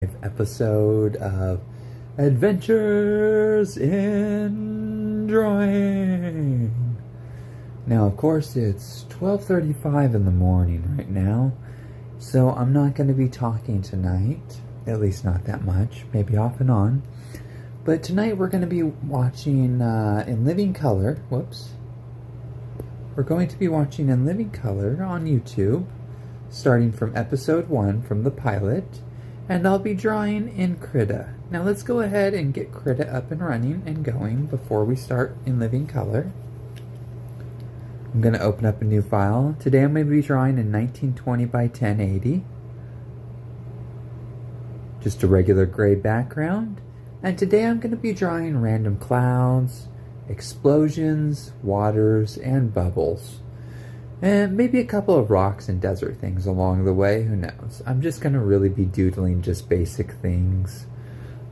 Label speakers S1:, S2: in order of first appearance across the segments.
S1: Episode of Adventures in Drawing. Now, of course, it's 12:35 in the morning right now, so I'm not going to be talking tonight, at least not that much, maybe off and on. But tonight we're going to be watching in living color. We're going to be watching in living color on YouTube, starting from episode 1 from the pilot. And I'll be drawing in Krita. Now let's go ahead and get Krita up and running and going before we start in living color. I'm going to open up a new file. Today I'm going to be drawing in 1920 by 1080. Just a regular gray background. And today I'm going to be drawing random clouds, explosions, waters, and bubbles. And maybe a couple of rocks and desert things along the way, who knows. I'm just going to really be doodling just basic things.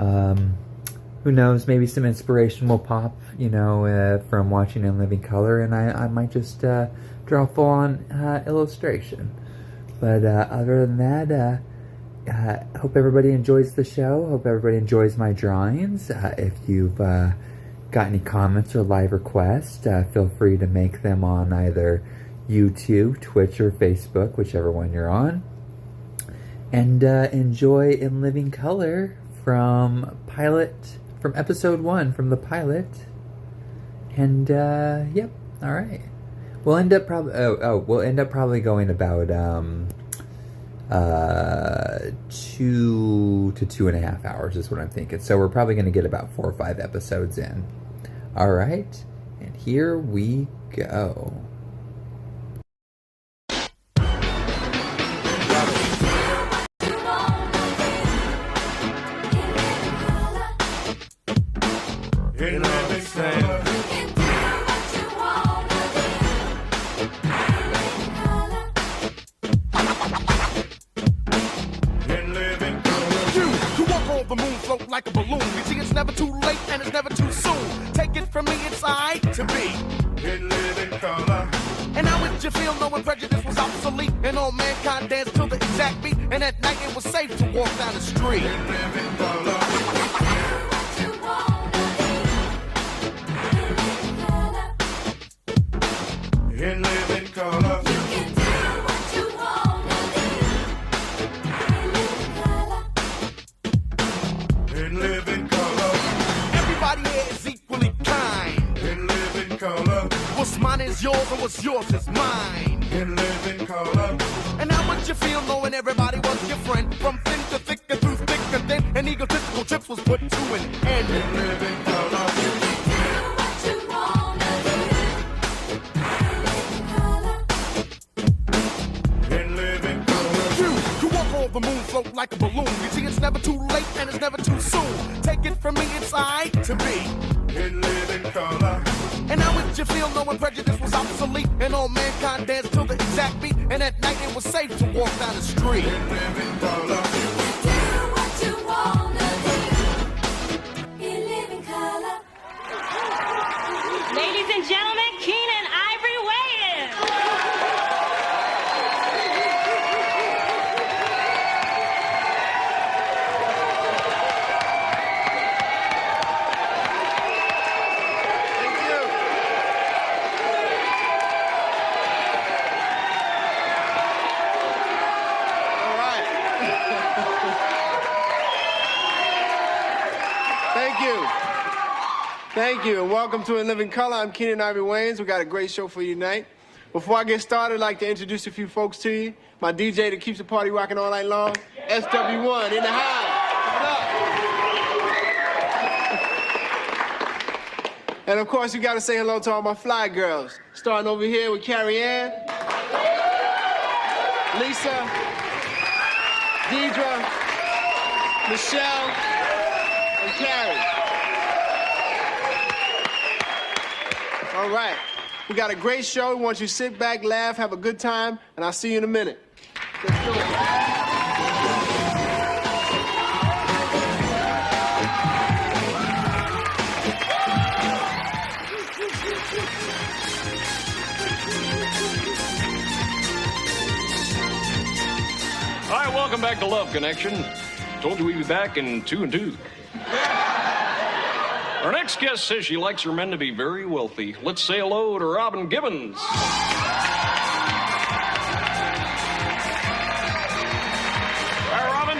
S1: Who knows, maybe some inspiration will pop, from watching in living color, and I might just draw a full-on illustration. But other than that, hope everybody enjoys the show. Hope everybody enjoys my drawings. If you've got any comments or live requests, feel free to make them on either YouTube, Twitch, or Facebook, whichever one you're on. And enjoy in living color from episode 1 from the pilot. And yep, all right. We'll end up probably going about 2 to 2.5 hours is what I'm thinking. So we're probably going to get about 4 or 5 episodes in. All right, and here we go.
S2: Like a balloon. You see, it's never too late and it's never too soon. Take it from me, it's I to be in living color. And how would you feel knowing prejudice was obsolete and all mankind danced to the exact beat? And at night it was safe to walk down the street in living color. In living color. What's mine is yours and what's yours is mine. In living color. And how would you feel knowing everybody was your friend? From thin to thick and through thick and thin, and egotistical trips was put to an end. In living color. You can do what you wanna do. In living color. You walk on the moon, float like a balloon. You see, it's never too late and it's never too soon. Take it from me, it's I to be in living color. And how would you feel knowing prejudice was obsolete and all mankind danced to the exact beat? And at night it was safe to walk down the street in living color. You can do what you wanna do in living color.
S3: Ladies and gentlemen, Keenan Ivory Wayans.
S4: Thank you, and welcome to In Living Color. I'm Keenan Ivory Wayans. We got a great show for you tonight. Before I get started, I'd like to introduce a few folks to you. My DJ that keeps the party rocking all night long, SW1 in the house. What's up? And of course, you got to say hello to all my fly girls. Starting over here with Carrie Ann, Lisa, Deidre, Michelle, and Carrie. All right, we got a great show. We want you to sit back, laugh, have a good time, and I'll see you in a minute. Let's do it.
S5: All right, welcome back to Love Connection. Told you we'd be back in 2 and 2. Our next guest says she likes her men to be very wealthy. Let's say hello to Robin Gibbons. Hi, Robin.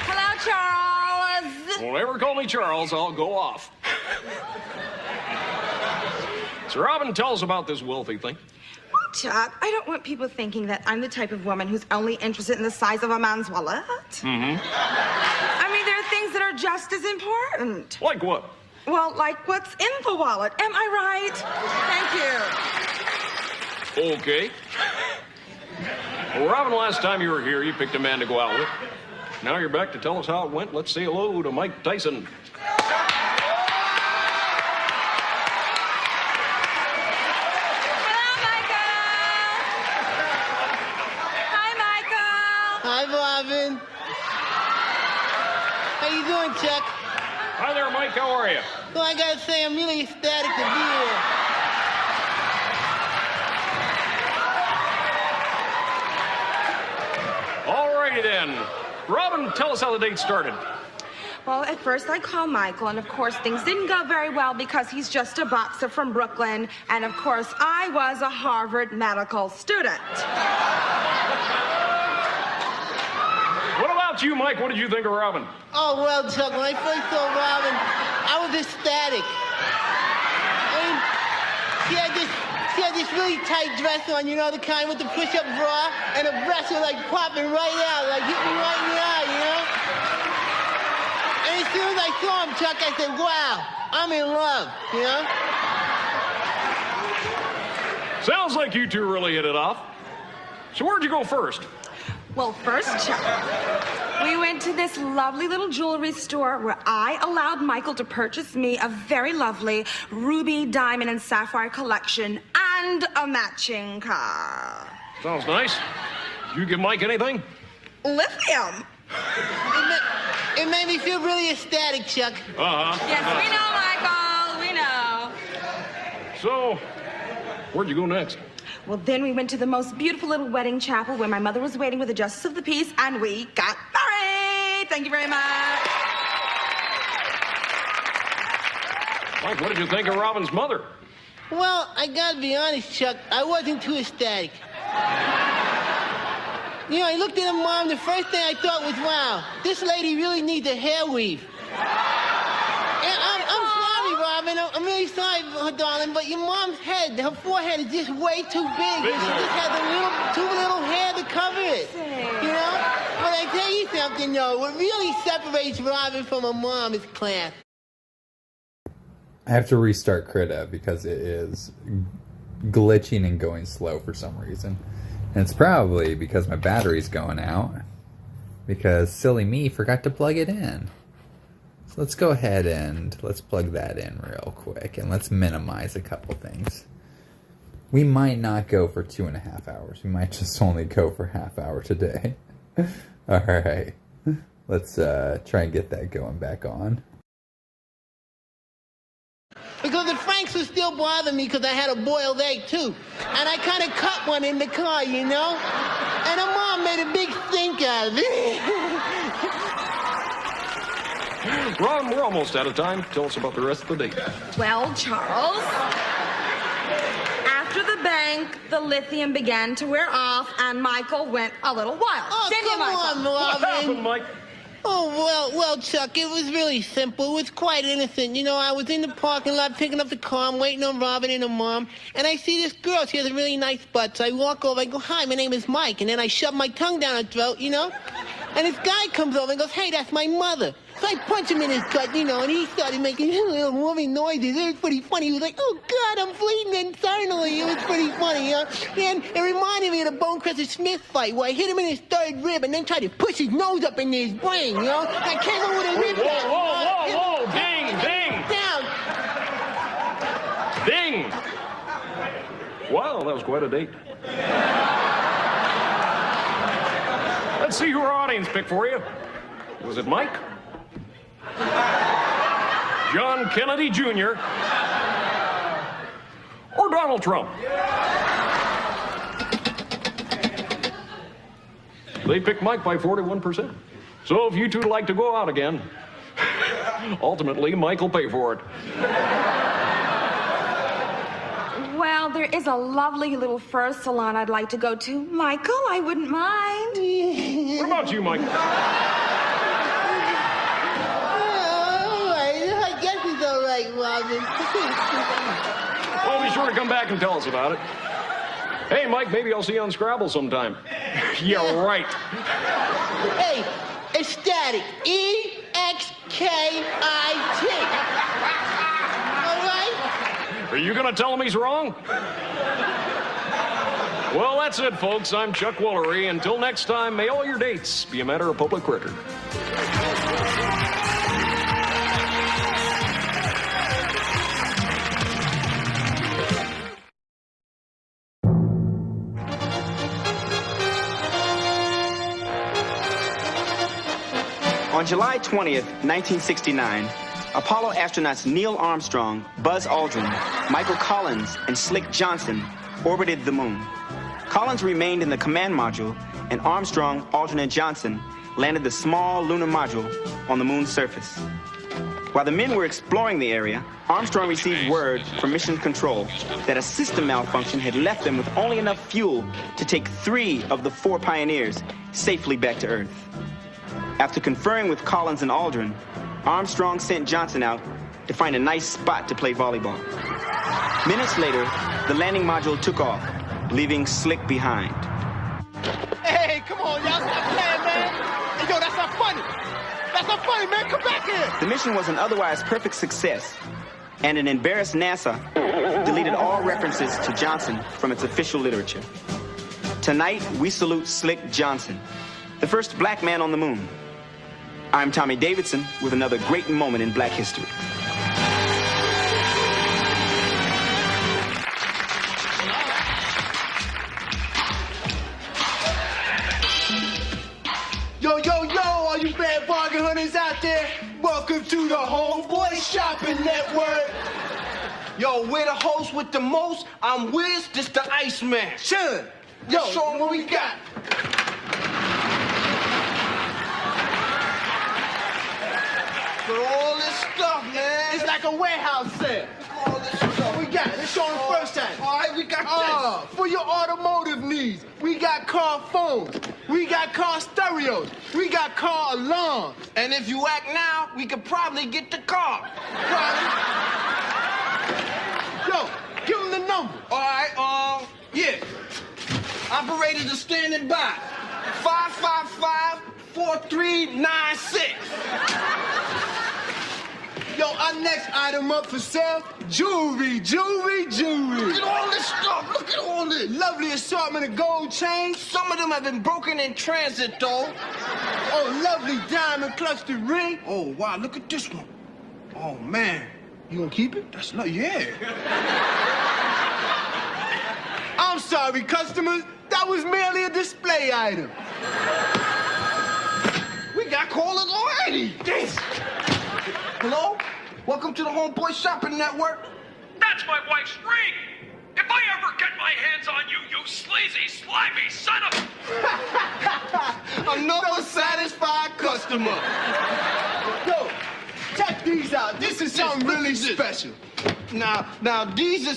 S6: Hello, Charles.
S5: Don't ever call me Charles, I'll go off. So Robin, tell us about this wealthy thing.
S6: Well, Chuck, I don't want people thinking that I'm the type of woman who's only interested in the size of a man's wallet.
S5: Mm-hmm.
S6: I mean, there are things that are just as important.
S5: Like what?
S6: Well, like what's in the wallet. Am I right? Thank you.
S5: Okay. Well, Robin, last time you were here, you picked a man to go out with. Now you're back to tell us how it went. Let's say hello to Mike Tyson.
S4: Hi, Robin. How you doing, Chuck?
S5: Hi there, Mike. How are you?
S4: Well, I gotta say, I'm really ecstatic to be here.
S5: All righty then. Robin, tell us how the date started.
S6: Well, at first I called Michael, and of course things didn't go very well because he's just a boxer from Brooklyn, and of course I was a Harvard medical student.
S5: What about you, Mike? What did you think of Robin?
S4: Oh, well, Chuck, when I first saw Robin, I was ecstatic. I mean, she had this really tight dress on, you know, the kind with the push-up bra, and her breasts were like popping right out, like hitting me right in the eye, you know? And as soon as I saw him, Chuck, I said, wow, I'm in love, you know?
S5: Sounds like you two really hit it off. So where'd you go first?
S6: Well, first, Chuck, we went to this lovely little jewelry store where I allowed Michael to purchase me a very lovely ruby, diamond, and sapphire collection and a matching car.
S5: Sounds nice. Did you give Mike anything?
S6: Lithium.
S4: It made me feel really ecstatic, Chuck.
S5: Uh-huh.
S6: Yes, we know, Michael, we know.
S5: So, where'd you go next?
S6: Well, then we went to the most beautiful little wedding chapel where my mother was waiting with the justice of the peace, and we got married. Thank you very much.
S5: Mike, what did you think of Robin's mother?
S4: Well, I gotta be honest, Chuck, I wasn't too ecstatic. You know, I looked at her mom, the first thing I thought was, wow, this lady really needs a hair weave. And I'm sorry, Robin, I'm really sorry, darling, but your mom's head, her forehead is just way too big. And she just has too little hair to cover it, you know? But I tell you something, though, what really separates Robin from her mom is class.
S1: I have to restart Krita because it is glitching and going slow for some reason. And it's probably because my battery's going out. Because silly me forgot to plug it in. So let's go ahead and let's plug that in real quick. And let's minimize a couple things. We might not go for 2.5 hours. We might just only go for half hour today. Alright. Let's try and get that going back on.
S4: Because the Franks would still bother me because I had a boiled egg, too. And I kind of cut one in the car, you know? And her mom made a big stink out of it.
S5: Ron, we're almost out of time. Tell us about the rest of the day.
S6: Well, Charles, after the bank, the lithium began to wear off, and Michael went a little wild.
S4: Oh,
S6: Didn't you,
S4: come
S6: Michael?
S4: on,
S5: What happened,
S4: Robin.
S5: Mike?
S4: Oh, well, Chuck, it was really simple. It was quite innocent. You know, I was in the parking lot picking up the car. I'm waiting on Robin and her mom. And I see this girl. She has a really nice butt. So I walk over. I go, hi, my name is Mike. And then I shove my tongue down her throat, you know? And this guy comes over and goes, hey, that's my mother. So I punch him in his gut, you know, and he started making little moving noises. It was pretty funny. He was like, oh, God, I'm bleeding internally. It was pretty funny, you know? And it reminded me of the Bone Crusher Smith fight where I hit him in his third rib and then tried to push his nose up into his brain, you know? I came over with a rib back.
S5: Whoa. Ding.
S4: Down.
S5: Ding. Wow, that was quite a date. Let's see who our audience picked for you. Was it Mike? John Kennedy Jr. or Donald Trump? They picked Mike by 41%. So if you two like to go out again, ultimately, Mike will pay for it.
S6: Well, there is a lovely little fur salon I'd like to go to. Michael, I wouldn't mind.
S5: What about you, Mike?
S7: All right, I guess it's all right, Robin.
S5: Well, be sure to come back and tell us about it. Hey, Mike, maybe I'll see you on Scrabble sometime. Yeah, right.
S7: Hey, ecstatic. E-X-K-I-T. All right?
S5: Are you going to tell him he's wrong? Well, that's it, folks. I'm Chuck Woolery. Until next time, may all your dates be a matter of public record.
S8: On July 20th, 1969, Apollo astronauts Neil Armstrong, Buzz Aldrin, Michael Collins, and Slick Johnson orbited the moon. Collins remained in the command module, and Armstrong, Aldrin, and Johnson landed the small lunar module on the moon's surface. While the men were exploring the area, Armstrong received word from Mission Control that a system malfunction had left them with only enough fuel to take 3 of the 4 pioneers safely back to Earth. After conferring with Collins and Aldrin, Armstrong sent Johnson out to find a nice spot to play volleyball. Minutes later, the landing module took off, leaving Slick behind.
S4: Hey, come on, y'all, stop playing, man. Hey, yo, that's not funny. That's not funny, man. Come back here.
S8: The mission was an otherwise perfect success, and an embarrassed NASA deleted all references to Johnson from its official literature. Tonight, we salute Slick Johnson, the first black man on the moon. I'm Tommy Davidson with another great moment in black history.
S4: Yo, yo, yo, all you bad bargain hunters out there, welcome to the Homeboy Shopping Network.
S9: Yo, we're the host with the most. I'm Wiz, this the Iceman.
S4: Chillin'. Yo,
S9: Show 'em what we got. Look at all this stuff, man.
S4: it's like a warehouse sale.
S9: all this stuff.
S4: We got it. Let's show them first time.
S9: All right, we got
S4: For your automotive needs, we got car phones, we got car stereos, we got car alarms.
S9: this. And if you act now, we could probably get the car.
S4: Yo, give them the number.
S9: All right, yeah. Operators are standing by. 555-4396.
S4: Yo, our next item up for sale, jewelry, jewelry, jewelry.
S9: Look at all this stuff. Look at all this.
S4: Lovely assortment of gold chains.
S9: Some of them have been broken in transit, though.
S4: Oh, lovely diamond clustered ring.
S9: Oh, wow, look at this one. Oh, man.
S4: You gonna keep it?
S9: That's not, yeah.
S4: I'm sorry, customers. That was merely a display item.
S9: We got callers already.
S4: Yes.
S9: Hello? Welcome to the Homeboy Shopping Network.
S10: That's my wife's ring! If I ever get my hands on you, you sleazy, slimy son of...
S9: Another satisfied customer.
S4: Yo, check these out. This is something
S9: Look
S4: really
S9: at this.
S4: special.
S9: Now, these are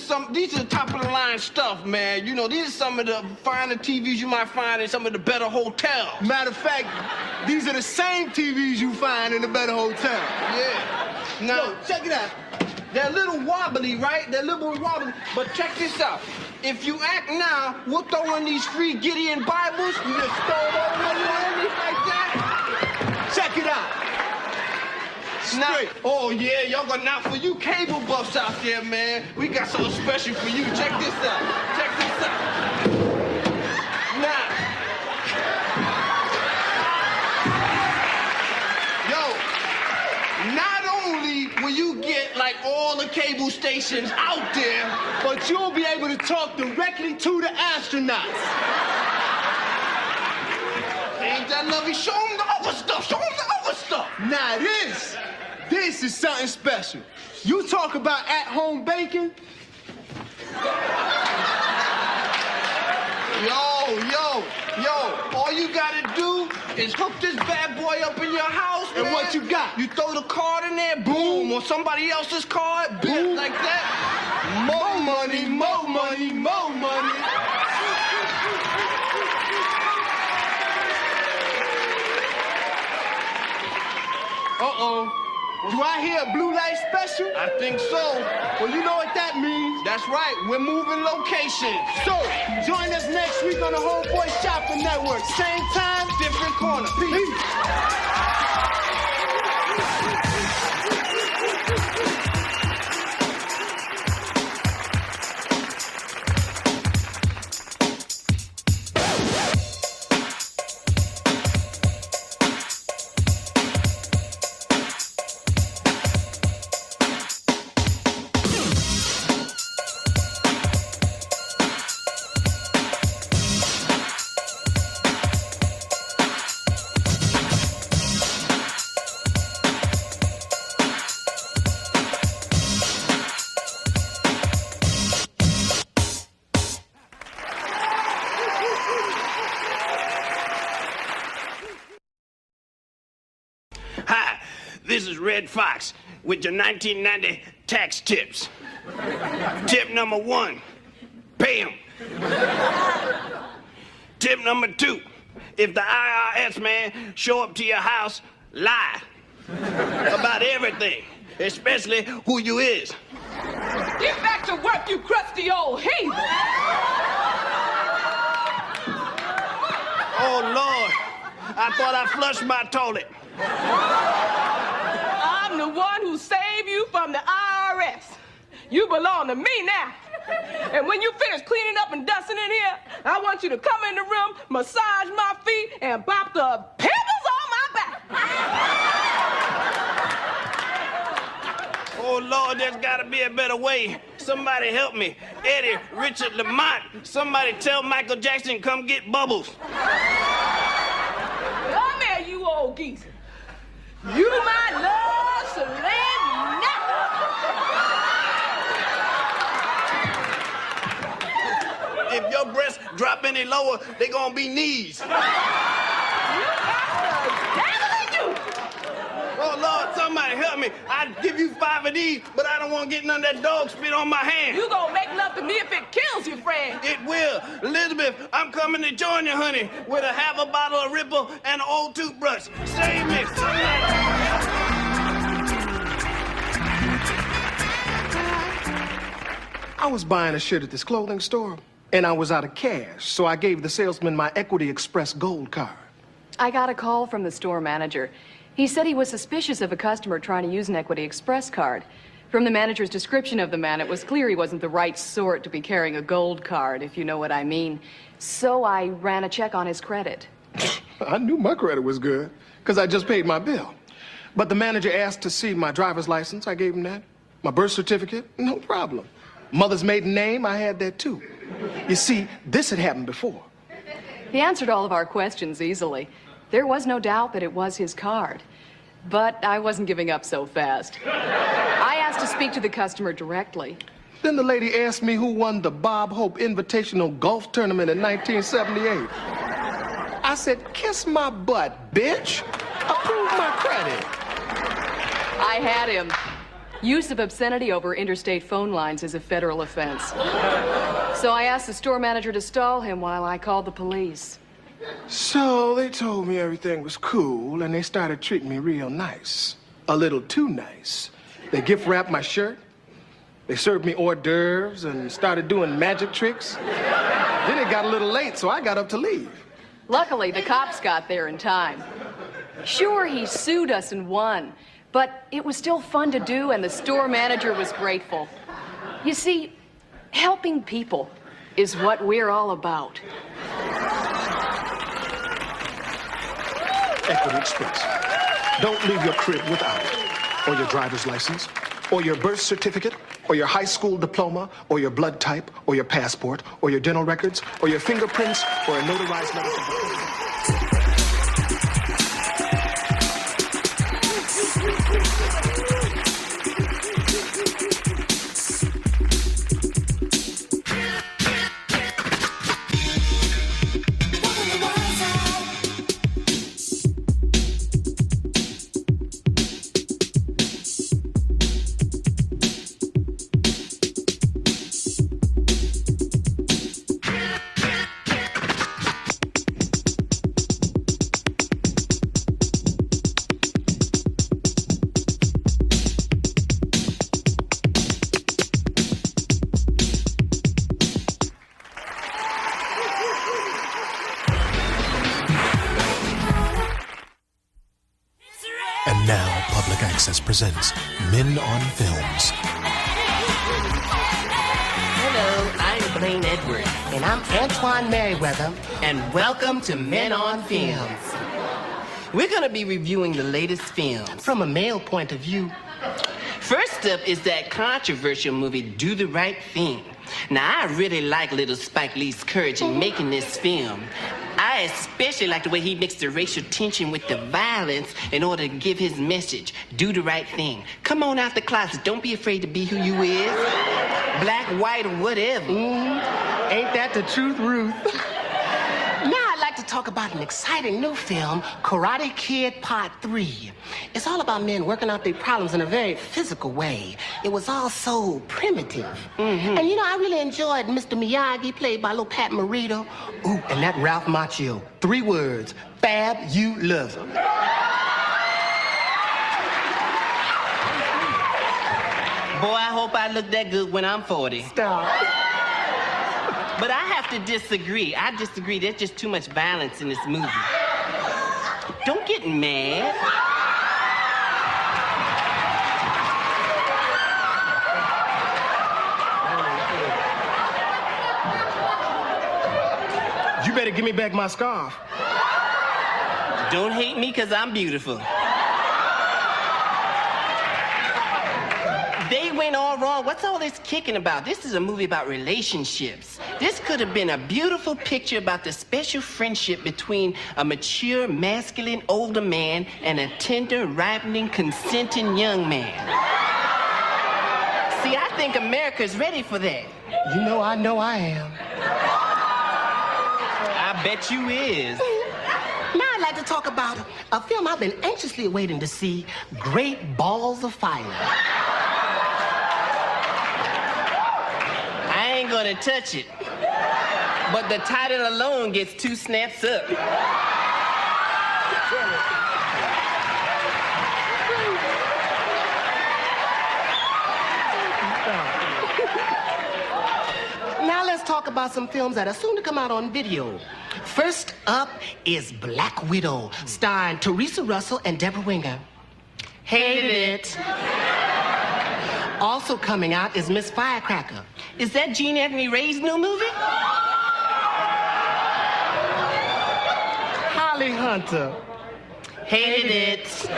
S9: top of the line stuff, man. You know, these are some of the finer TVs you might find in some of the better hotels.
S4: Matter of fact, these are the same TVs you find in the better hotel.
S9: Yeah. Now,
S4: Yo, check it out.
S9: they're a little wobbly, right? They're a little wobbly. But check this out. If you act now, we'll throw in these free Gideon Bibles. You just throw them over like that.
S4: Check it out.
S9: Now,
S4: Straight.
S9: oh yeah, y'all got now for you cable buffs out there, man. We got something special for you. Check this out. Check this out. Now, yo, not only will you get like all the cable stations out there,
S4: But you'll be able to talk directly to the astronauts.
S9: ain't that lovely? Show them the other stuff. Show them the other stuff.
S4: Now this is something special. You talk about at-home baking.
S9: Yo, all you gotta do is hook this bad boy up in your house,
S4: And
S9: man.
S4: what you got?
S9: You throw the card in there, boom, on somebody else's card, boom, like that. More money, more money, more money.
S4: Uh-oh. Do I hear a blue light special?
S9: I think so.
S4: Well, you know what that means.
S9: That's right, we're moving location.
S4: So, join us next week on the Homeboy Shopping Network. Same time,
S9: Different corner.
S4: peace.
S9: Hi, this is Red Fox with your 1990 tax tips. Tip number 1, pay 'em. Tip number 2, if the IRS man show up to your house, lie about everything, especially who you is.
S11: Get back to work, you crusty old heathen!
S9: Oh, Lord, I thought I flushed my toilet.
S11: I'm the one who saved you from the IRS. You belong to me now. And when you finish cleaning up and dusting in here, I want you to come in the room, massage my feet, and pop the pimples on my back.
S9: Oh, Lord, there's got to be a better way. Somebody help me. Eddie, Richard, Lamont, somebody tell Michael Jackson come get Bubbles.
S11: Come here, you old geese. You might love Celine now.
S9: If your breasts drop any lower, they gonna be knees. Oh, Lord, somebody help me. I'd give you 5 of these, but I don't want to get none of that dog spit on my hand.
S11: You gonna make love to me if it kills you, friend.
S9: It will. Elizabeth, I'm coming to join you, honey, with a half a bottle of Ripple and an old toothbrush. Save me, somebody.
S4: I was buying a shirt at this clothing store, and I was out of cash, so I gave the salesman my Equity Express Gold card.
S12: I got a call from the store manager. He said he was suspicious of a customer trying to use an Equity Express card. From the manager's description of the man, it was clear he wasn't the right sort to be carrying a gold card, if you know what I mean. So I ran a check on his credit.
S4: I knew my credit was good, because I just paid my bill. But the manager asked to see my driver's license. I gave him that. My birth certificate, no problem. Mother's maiden name, I had that too. You see, this had happened before.
S12: He answered all of our questions easily. There was no doubt that it was his card. But I wasn't giving up so fast. I asked to speak to the customer directly.
S4: Then the lady asked me who won the Bob Hope Invitational Golf Tournament in 1978. I said, kiss my butt, bitch. Approve my credit.
S12: I had him. Use of obscenity over interstate phone lines is a federal offense. So I asked the store manager to stall him while I called the police.
S4: So they told me everything was cool, and they started treating me real nice. A little too nice. They gift wrapped my shirt. They served me hors d'oeuvres and started doing magic tricks. Then it got a little late, so I got up to leave.
S12: Luckily, the cops got there in time. Sure, he sued us and won, but it was still fun to do, and the store manager was grateful. You see, helping people is what we're all about.
S4: Equity Express. Don't leave your crib without it. Or your driver's license, or your birth certificate, or your high school diploma, or your blood type, or your passport, or your dental records, or your fingerprints, or a notarized letter from the president.
S13: Now Public Access presents Men on Films.
S14: Hello, I'm Blaine Edwards. And I'm Antoine Merriweather. And welcome to Men on Films. We're going to be reviewing the latest films from a male point of view. First up is that controversial movie, Do the Right Thing. Now, I really like little Spike Lee's courage in making this film. I especially like the way he mixed the racial tension with the violence in order to give his message, do the right thing. Come on out the closet. Don't be afraid to be who you is. Black, white, or whatever.
S7: Ain't that the truth, Ruth?
S14: Now I'd like to talk about an exciting new film, Karate Kid Part 3. It's all about men working out their problems in a very physical way. It was all so primitive. And you know, I really enjoyed Mr. Miyagi, played by little Pat Morita. Ooh, and that Ralph Macchio. 3 words, fabulous. Boy, I hope I look that good when I'm 40.
S7: Stop.
S14: But I have to disagree. I disagree. There's just too much violence in this movie. Don't get mad.
S7: You better give me back my scarf.
S14: Don't hate me because I'm beautiful. They went all wrong. What's all this kicking about? This is a movie about relationships. This could have been a beautiful picture about the special friendship between a mature, masculine, older man and a tender, ripening, consenting young man. See, I think America's ready for that.
S7: You know I am.
S14: I bet you is. Now I'd like to talk about a film I've been anxiously waiting to see, Great Balls of Fire. I ain't gonna touch it. But the title alone gets 2 snaps up. Now let's talk about some films that are soon to come out on video. First up is Black Widow, starring Teresa Russell and Deborah Winger. Hated it. Also coming out is Miss Firecracker. Is that Gene Anthony Ray's new movie?
S7: Holly Hunter.
S14: Hated it.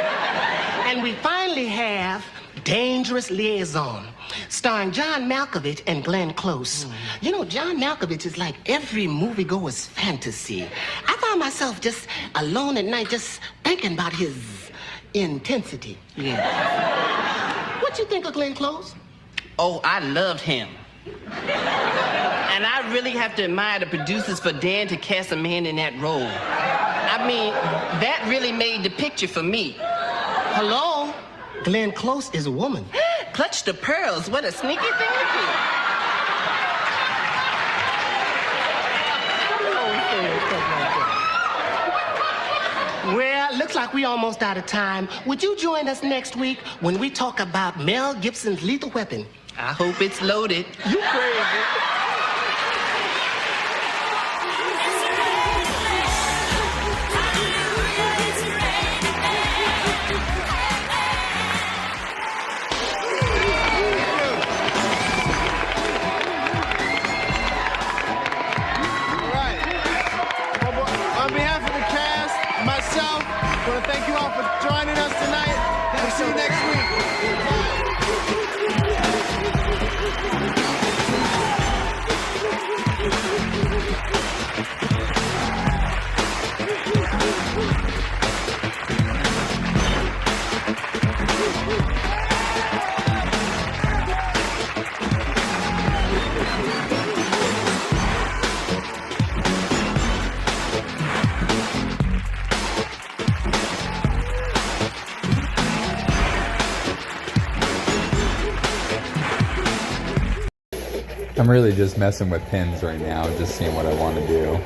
S14: And we finally have Dangerous Liaison, starring John Malkovich and Glenn Close. You know, John Malkovich is like every moviegoer's fantasy. I found myself just alone at night just thinking about his intensity. Yeah. What you think of Glenn Close? Oh, I loved him. And I really have to admire the producers for daring to cast a man in that role. I mean, that really made the picture for me. Hello? Glenn Close is a woman. Clutch the pearls. What a sneaky thing to do. Well, looks like we almost out of time. Would you join us next week when we talk about Mel Gibson's Lethal Weapon? I hope it's loaded. You crazy.
S4: I want to thank you all for joining us tonight. We'll see you next
S1: I'm really just messing with pins right now, just seeing what I want to do.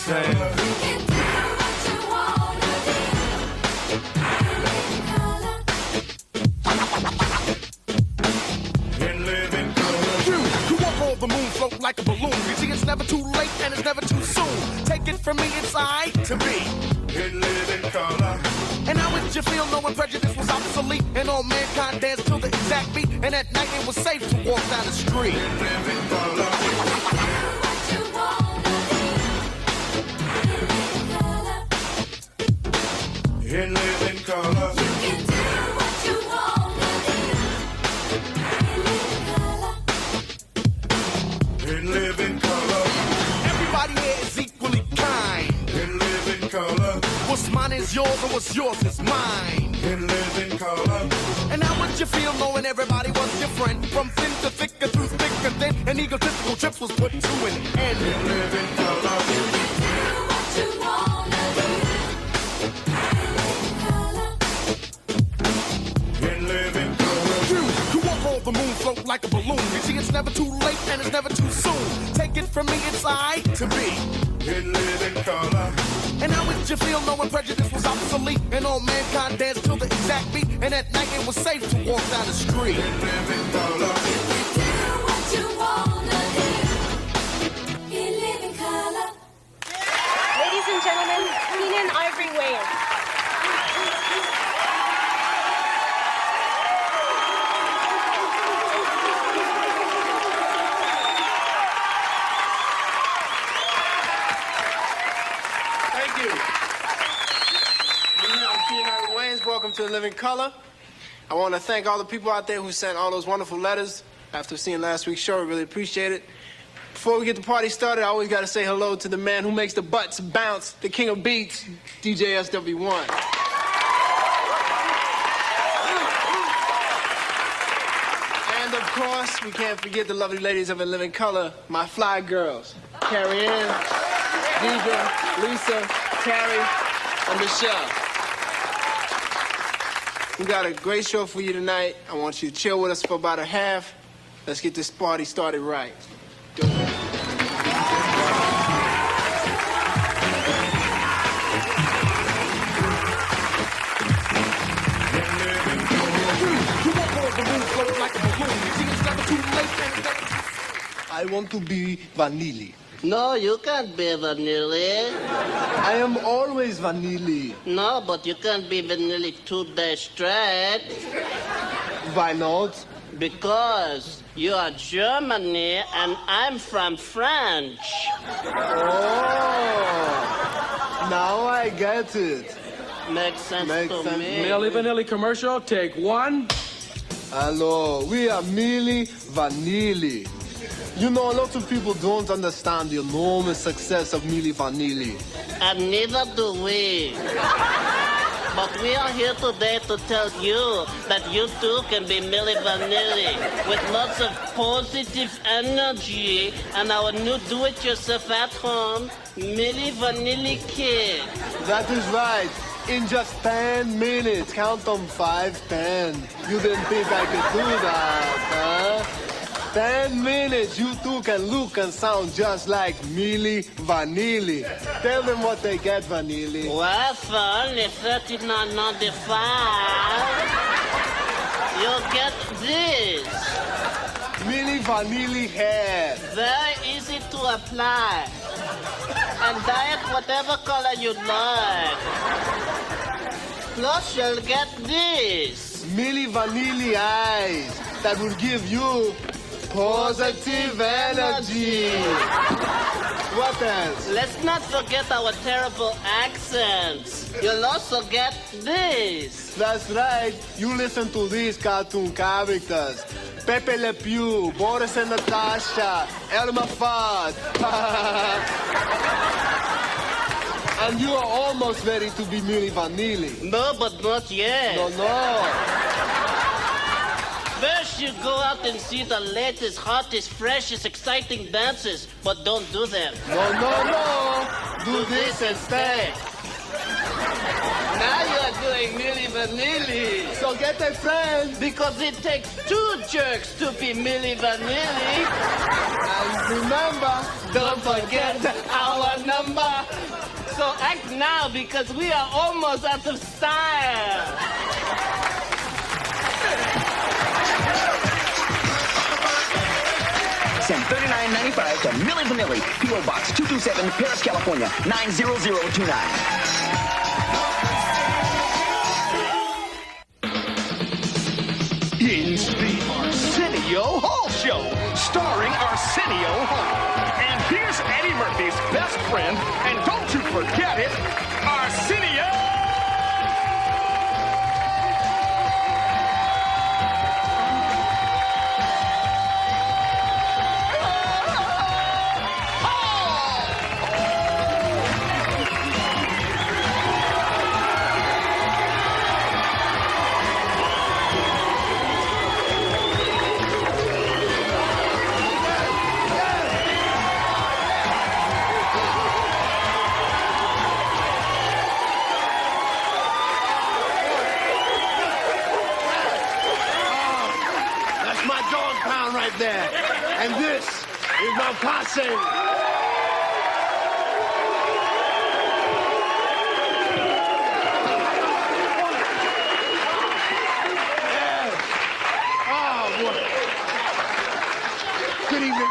S2: saying? The moon float like a balloon. You see, it's never too late and it's never too soon. Take it from me, it's I to be in living color. And how would you feel knowing prejudice was obsolete and all mankind danced to the exact beat? And at night it was safe to walk down the street in living color. In living color. You can do what you want to do. In living color. Everybody here is equally kind. In living color. What's mine is yours and what's yours is mine. In living color. And how would you feel knowing everybody was your friend? From thin to thicker through thick and thin. And egotistical trips was put to an end. In living color. You can do what you want to do. In living color. You walk all the moon float like a balloon. You see, it's never too late and it's never too soon. Take it from me, it's I to be in living color. And how would you feel knowing prejudice was obsolete and all mankind danced to the exact beat? And at night it was safe to walk down the street in living color. You can do what you wanna do in living color.
S3: Ladies and gentlemen, Keenan Ivory Wayans.
S4: Welcome to Living Color. I want to thank all the people out there who sent all those wonderful letters after seeing last week's show. I really appreciate it. Before we get the party started, I always got to say hello to the man who makes the butts bounce, the king of beats, DJ SW1. And of course, we can't forget the lovely ladies of In Living Color, my fly girls, Carrie Ann, Diva, Lisa, Carrie, and Michelle. We got a great show for you tonight. I want you to chill with us for about a half. Let's get this party started right. Do it. I want to be vanilla.
S15: No, you can't be vanilla.
S4: I am always vanilla.
S15: No, but you can't be vanilla 2 days straight.
S4: Why not?
S15: Because you are Germany and I'm from France.
S4: Oh, now I get it.
S15: Makes sense to me.
S9: Milli Vanilli commercial, take one.
S4: Hello, we are Milli Vanilli. You know, a lot of people don't understand the enormous success of Milli Vanilli.
S15: And neither do we. But we are here today to tell you that you too can be Milli Vanilli with lots of positive energy and our new do-it-yourself at home Milli Vanilli kit.
S4: That is right. In just 10 minutes, count them 5, 10. You didn't think I could do that, huh? 10 minutes, you two can look and sound just like Milli Vanilli. Tell them what they get, Vanilli.
S15: Well, for only $39.95, you'll get this.
S4: Milli Vanilli hair.
S15: Very easy to apply. And dye it whatever color you like. Plus, you'll get this.
S4: Milli Vanilli eyes that will give you positive energy. What else?
S15: Let's not forget our terrible accents. You'll also get this.
S4: That's right. You listen to these cartoon characters. Pepe Le Pew, Boris and Natasha, Elmer Fudd. And you are almost ready to be Milli Vanilli.
S15: No, but not yet.
S4: No.
S15: First, you go out and see the latest, hottest, freshest, exciting dances, but don't do them.
S4: No. Do this instead.
S15: Now you're doing Milli Vanilli.
S4: So get that friend.
S15: Because it takes 2 jerks to be Milli Vanilli.
S4: And remember,
S15: Don't forget our number. So act now because we are almost out of style.
S16: Send $39.95 to Milli Vanilli, P.O. Box 227, Paris, California, 90029.
S10: It's the Arsenio Hall Show, starring Arsenio Hall. And here's Eddie Murphy's best friend, and don't you forget it, Arsenio!
S4: that's my dog pound right there. And this is my posse. Good evening.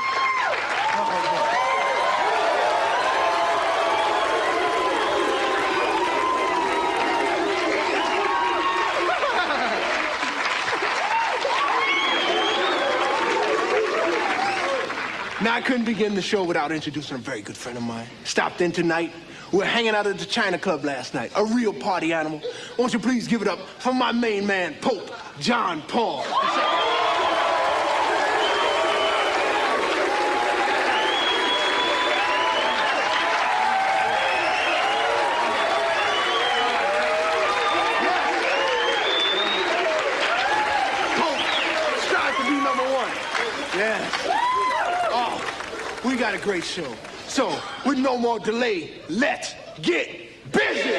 S4: Now, I couldn't begin the show without introducing a very good friend of mine. Stopped in tonight. We were hanging out at the China Club last night. A real party animal. Won't you please give it up for my main man, Pope John Paul. Yes. Oh, we got a great show. So, with no more delay, let's get busy!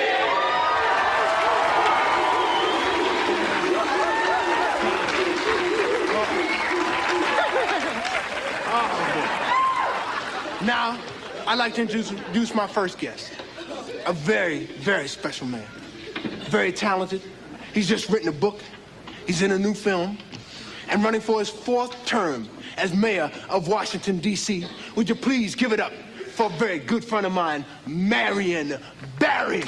S4: Now, I'd like to introduce my first guest. A very, very special man. Very talented. He's just written a book. He's in a new film. And running for his 4th term as mayor of Washington, D.C. Would you please give it up for a very good friend of mine, Marion Barry.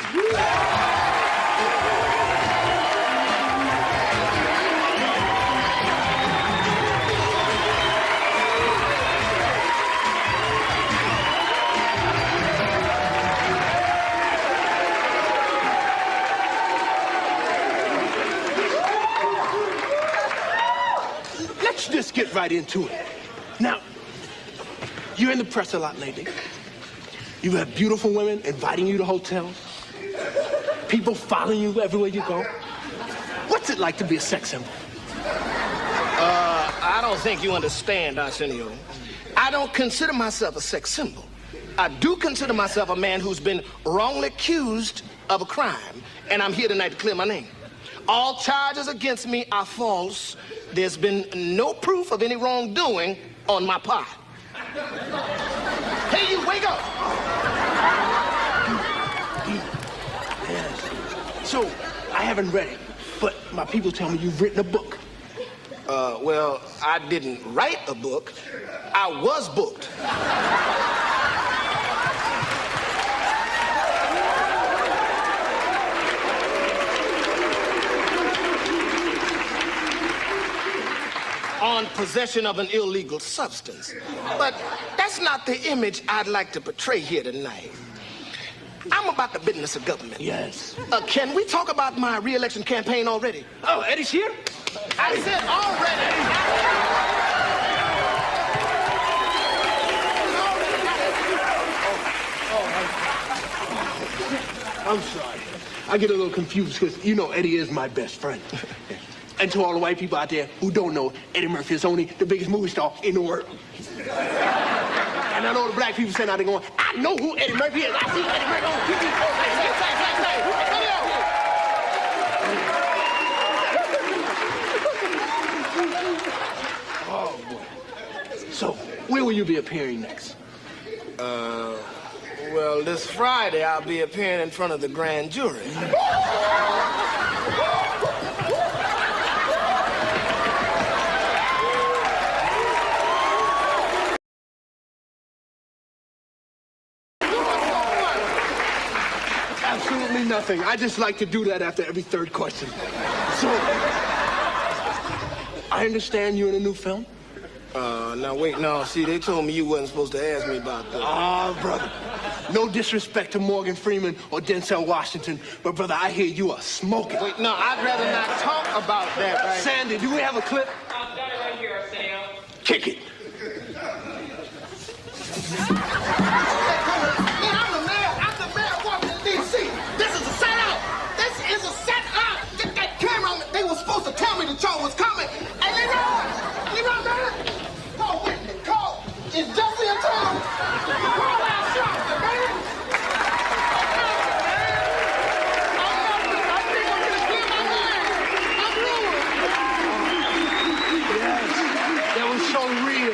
S4: Let's just get right into it. Now, you're in the press a lot lately. You have beautiful women inviting you to hotels. People following you everywhere you go. What's it like to be a sex symbol?
S7: I don't think you understand, Arsenio. I don't consider myself a sex symbol. I do consider myself a man who's been wrongly accused of a crime, and I'm here tonight to clear my name. All charges against me are false. There's been no proof of any wrongdoing on my part. Hey, you, wake up!
S4: Yes. So, I haven't read it, but my people tell me you've written a book.
S7: Well, I didn't write a book. I was booked. On possession of an illegal substance. But that's not the image I'd like to portray here tonight. I'm about the business of government.
S4: Yes.
S7: Can we talk about my re-election campaign already?
S4: Oh, Eddie's here?
S7: I said already.
S4: I'm sorry. I get a little confused because, you know, Eddie is my best friend. And to all the white people out there who don't know, Eddie Murphy is only the biggest movie star in the world. And I know the black people sitting out there going, I know who Eddie Murphy is. I see Eddie Murphy on TV.
S9: So, where will you be appearing next?
S7: Well, this Friday I'll be appearing in front of the grand jury.
S9: Absolutely nothing. I just like to do that after every third question. So, I understand you're in a new film?
S7: Now wait, no, see, they told me you wasn't supposed to ask me about that.
S9: Ah, brother. No disrespect to Morgan Freeman or Denzel Washington, but brother, I hear you are smoking.
S7: Wait, no, I'd rather not talk about that right
S9: Sandy, do we have a clip?
S11: I've got it right here, Arsenio.
S9: Kick it.
S14: I'm the mayor of Washington, D.C. This is a set-up. This is a set-up. Get that camera on me. They were supposed to tell me the show was coming. And you know what? You know that? Call Whitney. Call. Is Jesse in town? Call that shot, man.
S9: That was so real.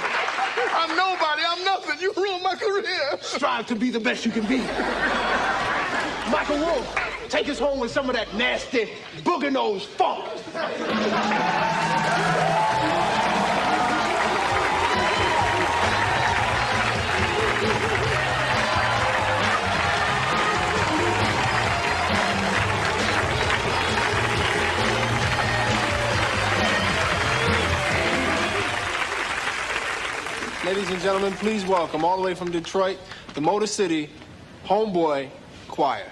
S14: I'm nobody. I'm nothing. You ruined my career.
S9: Strive to be the best you can be. Michael Wolff, take us home with some of that nasty booger nose funk.
S4: Ladies and gentlemen, please welcome all the way from Detroit, the Motor City Homeboy Choir.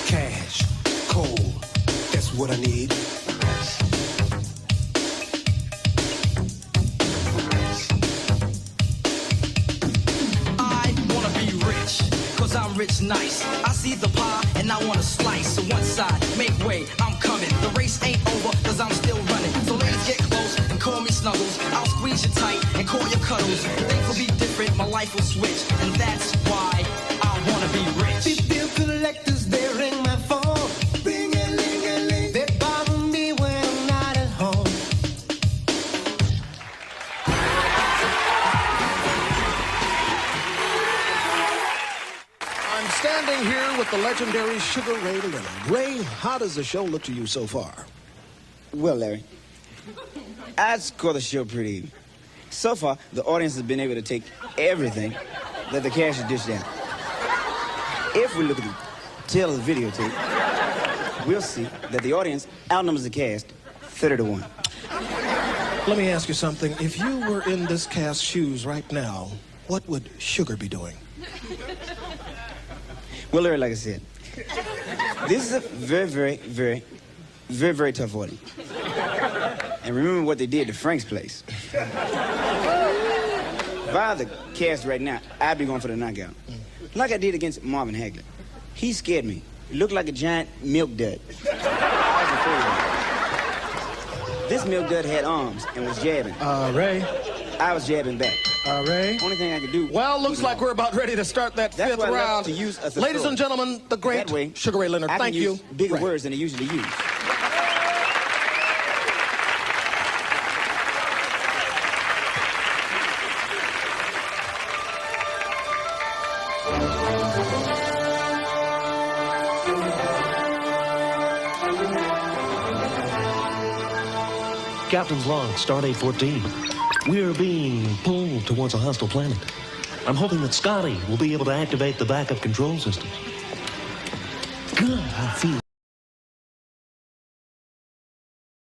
S13: Cash, coal, that's what I need.
S17: I wanna be rich, cause I'm rich nice. I see the pie and I wanna slice. So one side, make way, I'm coming. The race ain't over, cause I'm still running. So ladies get close and call me Snuggles. I'll squeeze you tight and call you Cuddles. Things will be different, my life will switch. And that's why I wanna be rich.
S18: These bill collectors, they ring my phone. Ring-a-ling-a-ling. They bother me when I'm not at home.
S10: I'm standing here with the legendary Sugar Ray Leonard. Ray, how does the show look to you so far?
S19: Well, Larry, I'd score the show pretty even. So far, the audience has been able to take everything that the cast has dished out. If we look at the tail of the videotape, we'll see that the audience outnumbers the cast 30-1.
S10: Let me ask you something. If you were in this cast's shoes right now, what would Sugar be doing?
S19: Well, Larry, like I said, this is a very tough audience. And remember what they did to Frank's place. If I were the cast right now, I'd be going for the knockout. Like I did against Marvin Hagler. He scared me. He looked like a giant milk dud. I was afraid of him. This milk dud had arms and was jabbing.
S10: Ray?
S19: I was jabbing back.
S10: Ray?
S19: Only thing I could do...
S10: Well, looks like we're about ready to start that
S19: That's
S10: fifth
S19: why I love
S10: round.
S19: to use a thesaurus.
S10: Ladies and gentlemen, the great
S19: That way,
S10: Sugar Ray Leonard.
S19: I can
S10: Thank
S19: use
S10: you.
S19: bigger
S10: Ray.
S19: words than I usually use.
S20: Captain's log, stardate 14. We're being pulled towards a hostile planet. I'm hoping that Scotty will be able to activate the backup control system. Good, I feel.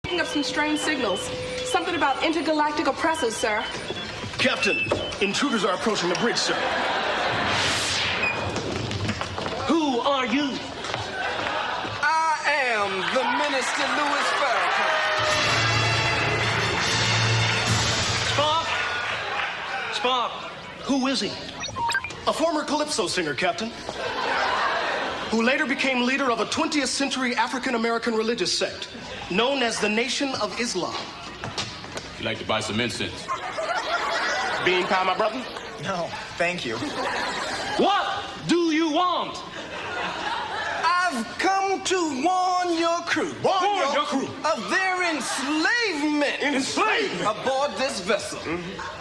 S11: Picking up some strange signals. Something about intergalactic oppressors, sir.
S10: Captain, intruders are approaching the bridge, sir.
S20: Who are you?
S9: I am the Minister Louis Farrakhan.
S20: Spock, who is he?
S10: A former calypso singer, Captain, who later became leader of a 20th century African-American religious sect known as the Nation of Islam.
S21: You like to buy some incense?
S10: Bean pie, my brother?
S21: No, thank you.
S20: What do you want?
S9: I've come to warn your crew.
S10: Warn your crew
S9: of their enslavement.
S10: Enslavement?
S9: Aboard this vessel.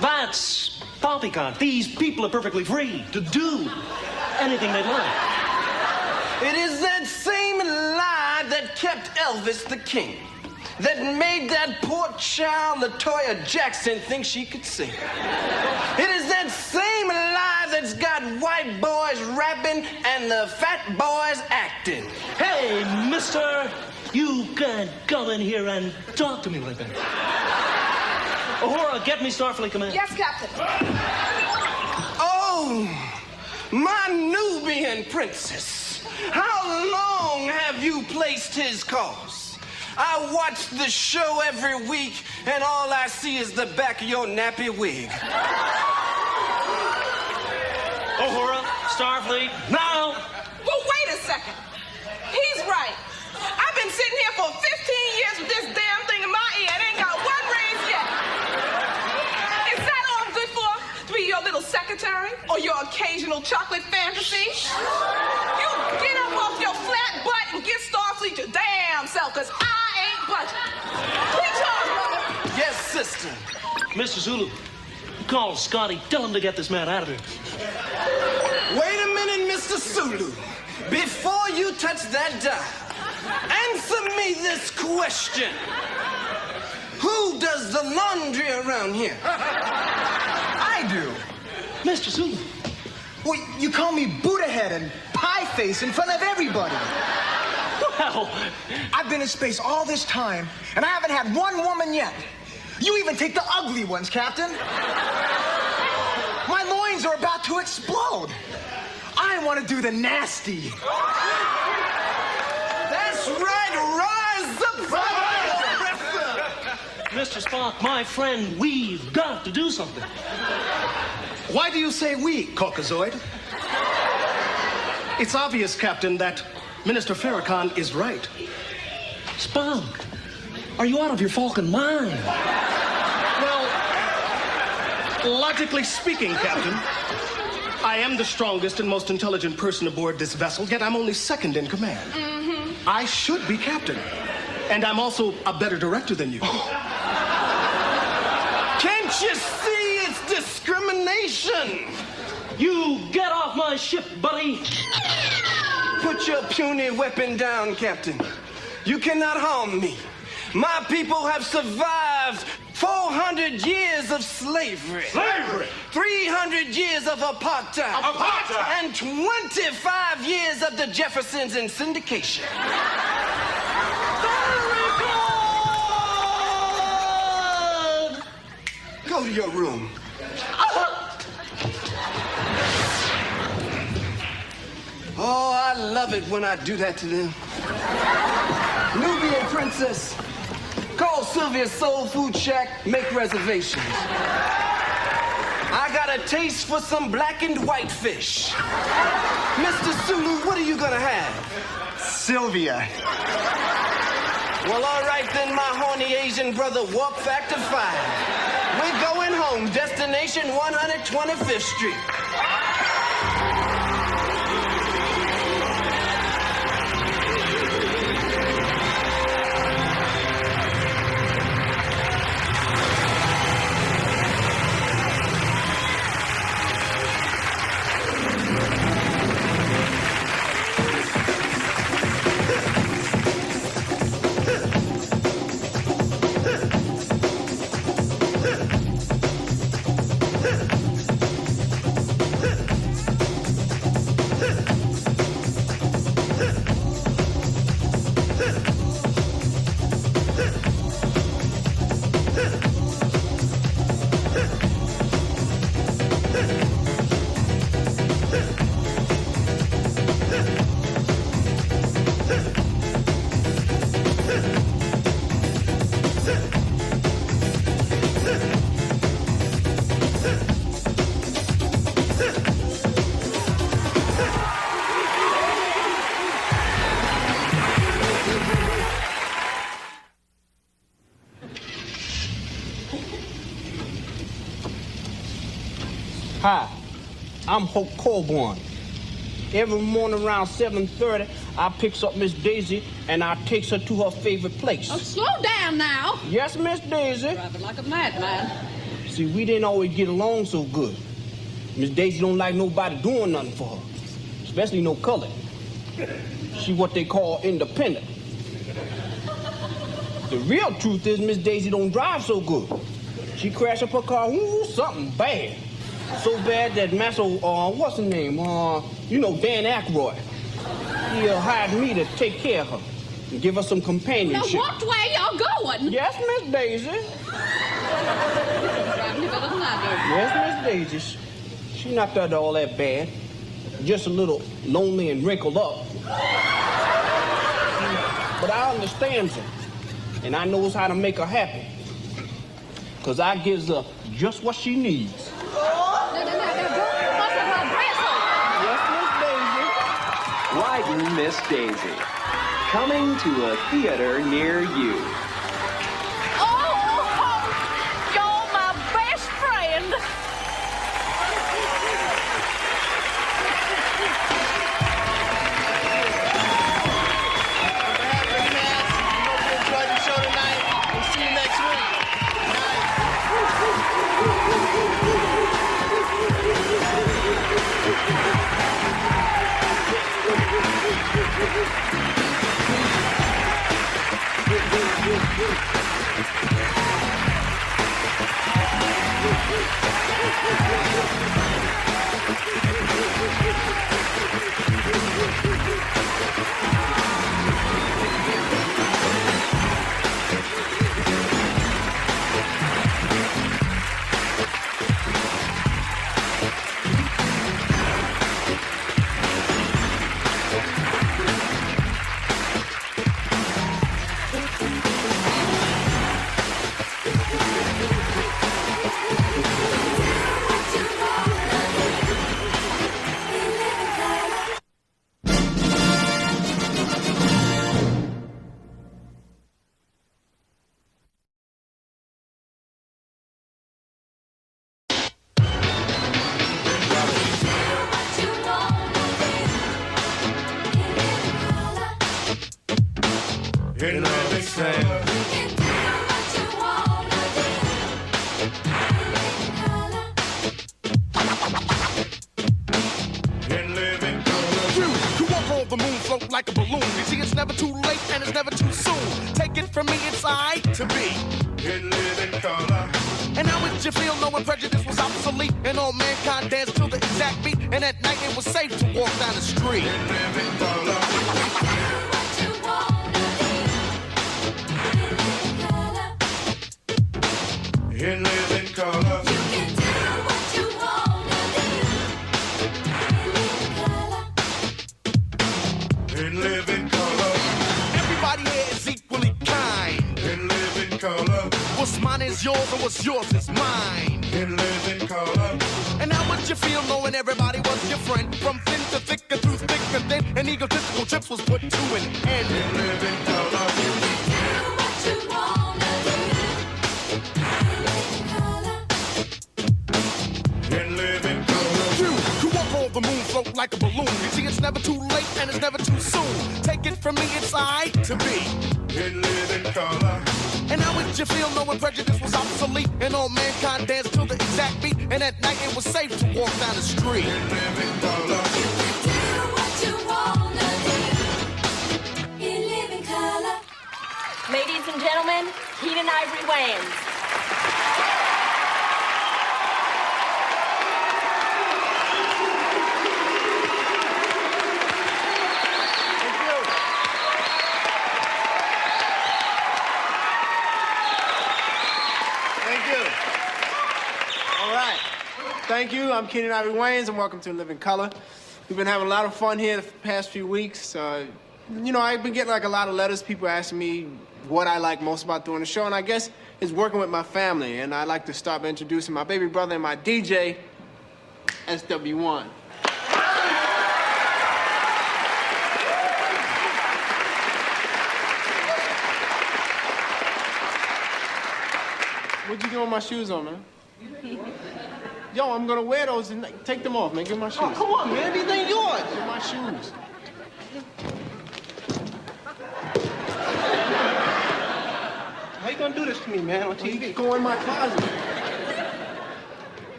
S20: That's poppycock. These people are perfectly free to do anything they like.
S9: It is that same lie that kept Elvis the king, that made that poor child LaToya Jackson think she could sing. It is that same lie that's got white boys rapping and the fat boys acting.
S20: Hey, mister, you can't come in here and talk to me like that. Uhura, get me Starfleet Command.
S6: Yes, Captain.
S9: Oh, my Nubian princess. How long have you placed his cause? I watch the show every week, and all I see is the back of your nappy wig.
S20: Uhura, Starfleet, now!
S11: Well, wait a second. He's right. I've been sitting here for 15 years with this damn thing in my ear and ain't got one raise yet. Is that all I'm good for? To be your little secretary? Or your occasional chocolate fantasy? You get up off your flat butt and get Starfleet your damn self, because I ain't budging. Preach on, brother.
S9: Yes, sister.
S20: Mr. Zulu, call Scotty. Tell him to get this man out of here.
S9: Wait a minute, Mr. Sulu. Before you touch that dial, answer me this question. Who does the laundry around here?
S21: I do.
S20: Mr. Zulu.
S21: Well, you call me Buddha head and pie face in front of everybody.
S20: Well,
S21: I've been in space all this time, and I haven't had one woman yet. You even take the ugly ones, Captain. My loins are about to explode. I want to do the nasty.
S9: That's right. Rise up,
S20: Mr. Spock, my friend, we've got to do something.
S10: Why do you say we, Caucasoid? It's obvious, Captain, that Minister Farrakhan is right.
S20: Spock, are you out of your Falcon mind?
S10: Well, logically speaking, Captain, I am the strongest and most intelligent person aboard this vessel, yet I'm only second in command.
S6: Mm-hmm.
S10: I should be captain, and I'm also a better director than you.
S9: Can't you see it's discrimination?
S20: You get off my ship, buddy.
S9: Put your puny weapon down, Captain. You cannot harm me. My people have survived 400 years of slavery. 300 years of apartheid. And 25 years of the Jeffersons in syndication. Go to your room. Oh, I love it when I do that to them. Nubian princess, call Sylvia's Soul Food Shack, make reservations. I got a taste for some blackened whitefish. Mr. Sulu, what are you gonna have?
S21: Sylvia.
S9: Well, all right then, my horny Asian brother, warp factor 5. We're going home, destination 125th Street. Hi, I'm Hope Colborn. Every morning around 7:30, I picks up Miss Daisy and I takes her to her favorite place.
S5: Oh, slow down now.
S9: Yes, Miss Daisy.
S5: Driving like a madman.
S9: See, we didn't always get along so good. Miss Daisy don't like nobody doing nothing for her, especially no color. She what they call independent. The real truth is Miss Daisy don't drive so good. She crashed up her car, ooh, something bad. So bad that Master, what's his name? Dan Aykroyd. He hired me to take care of her and give her some companionship.
S5: Now, what way y'all going?
S9: Yes, Miss Daisy.
S5: Driving better than I
S9: Yes, Miss Daisy. She not all that bad. Just a little lonely and wrinkled up. But I understands her. And I knows how to make her happy. Because I gives her just what she needs.
S22: Riding Miss Daisy. Coming to a theater near you.
S5: Oh, you're my best friend.
S4: Enjoyed the show tonight. We'll see you next week.
S2: In living color. In living color.
S10: You walk on the moon, float like a balloon. You see, it's never too late and it's never too soon. Take it from me, it's I to be.
S2: In living color.
S10: And how would you feel knowing prejudice was obsolete and all mankind danced to the exact beat? And at night it was safe to walk down the street.
S2: In living color. In living color.
S18: You can do what you wanna do.
S2: In living color.
S10: Everybody here is equally kind.
S2: In living color.
S10: What's mine is yours and what's yours is mine.
S2: In living color.
S10: And how would you feel knowing everybody was your friend? From thin to thick and through thick and thin, and egotistical trips was put to an end.
S2: In living color.
S18: You can do what you wanna do.
S2: In living color.
S10: You walk on the moon, float like a balloon. You see, it's never too late and it's never too soon. Take it from me, it's I to be.
S2: In living color.
S10: And how would you feel knowing prejudice was obsolete and all mankind danced to the exact beat? And at night it was safe to walk down the street.
S2: In living color.
S18: You can do what you wanna do. In living color.
S3: Ladies and gentlemen, Keenan Ivory Wayans.
S4: Thank you. I'm Keenan Ivory Wayans, and welcome to In Living Color. We've been having a lot of fun here the past few weeks. I've been getting a lot of letters, people asking me what I like most about doing the show, and I guess it's working with my family. And I'd like to start by introducing my baby brother and my DJ, SW1. What'd you do with my shoes on, man? Yo, I'm gonna wear those and take them off, man. Give me my shoes.
S7: Oh, come on, man. Everything yours.
S4: Give me my shoes.
S7: How you gonna do this to me, man, on TV?
S4: Go in my closet.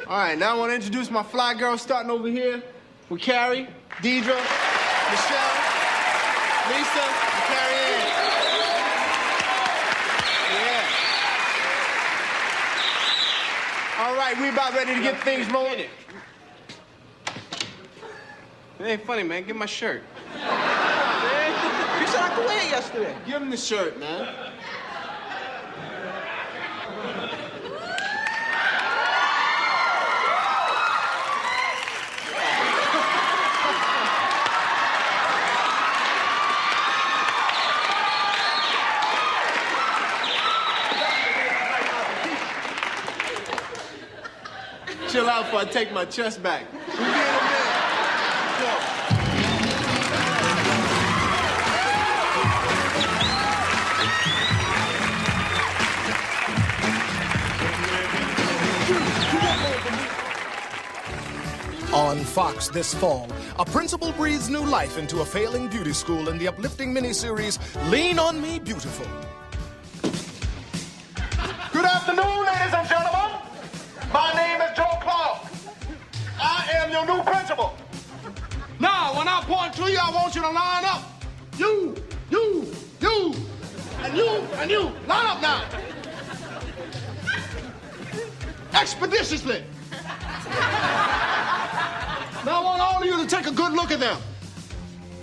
S4: All right, now I want to introduce my fly girls, starting over here with Carrie, Deidre, Michelle, Lisa, and Carrie Ann. Yeah. All right, we about ready to get things rolling.
S7: It ain't funny, man. Give my shirt. You said I could wear it yesterday.
S4: Give him the shirt, man. Chill out before I take my chest back. We'll be in a minute.
S2: On Fox this fall, a principal breathes new life into a failing beauty school in the uplifting miniseries Lean on Me Beautiful.
S10: Good afternoon, ladies and gentlemen. My name is Joe Clark. I am your new principal.
S7: Now, when I point to you, I want you to line up. You, and you. Line up now. Expeditiously. Now I want all of you to take a good look at them.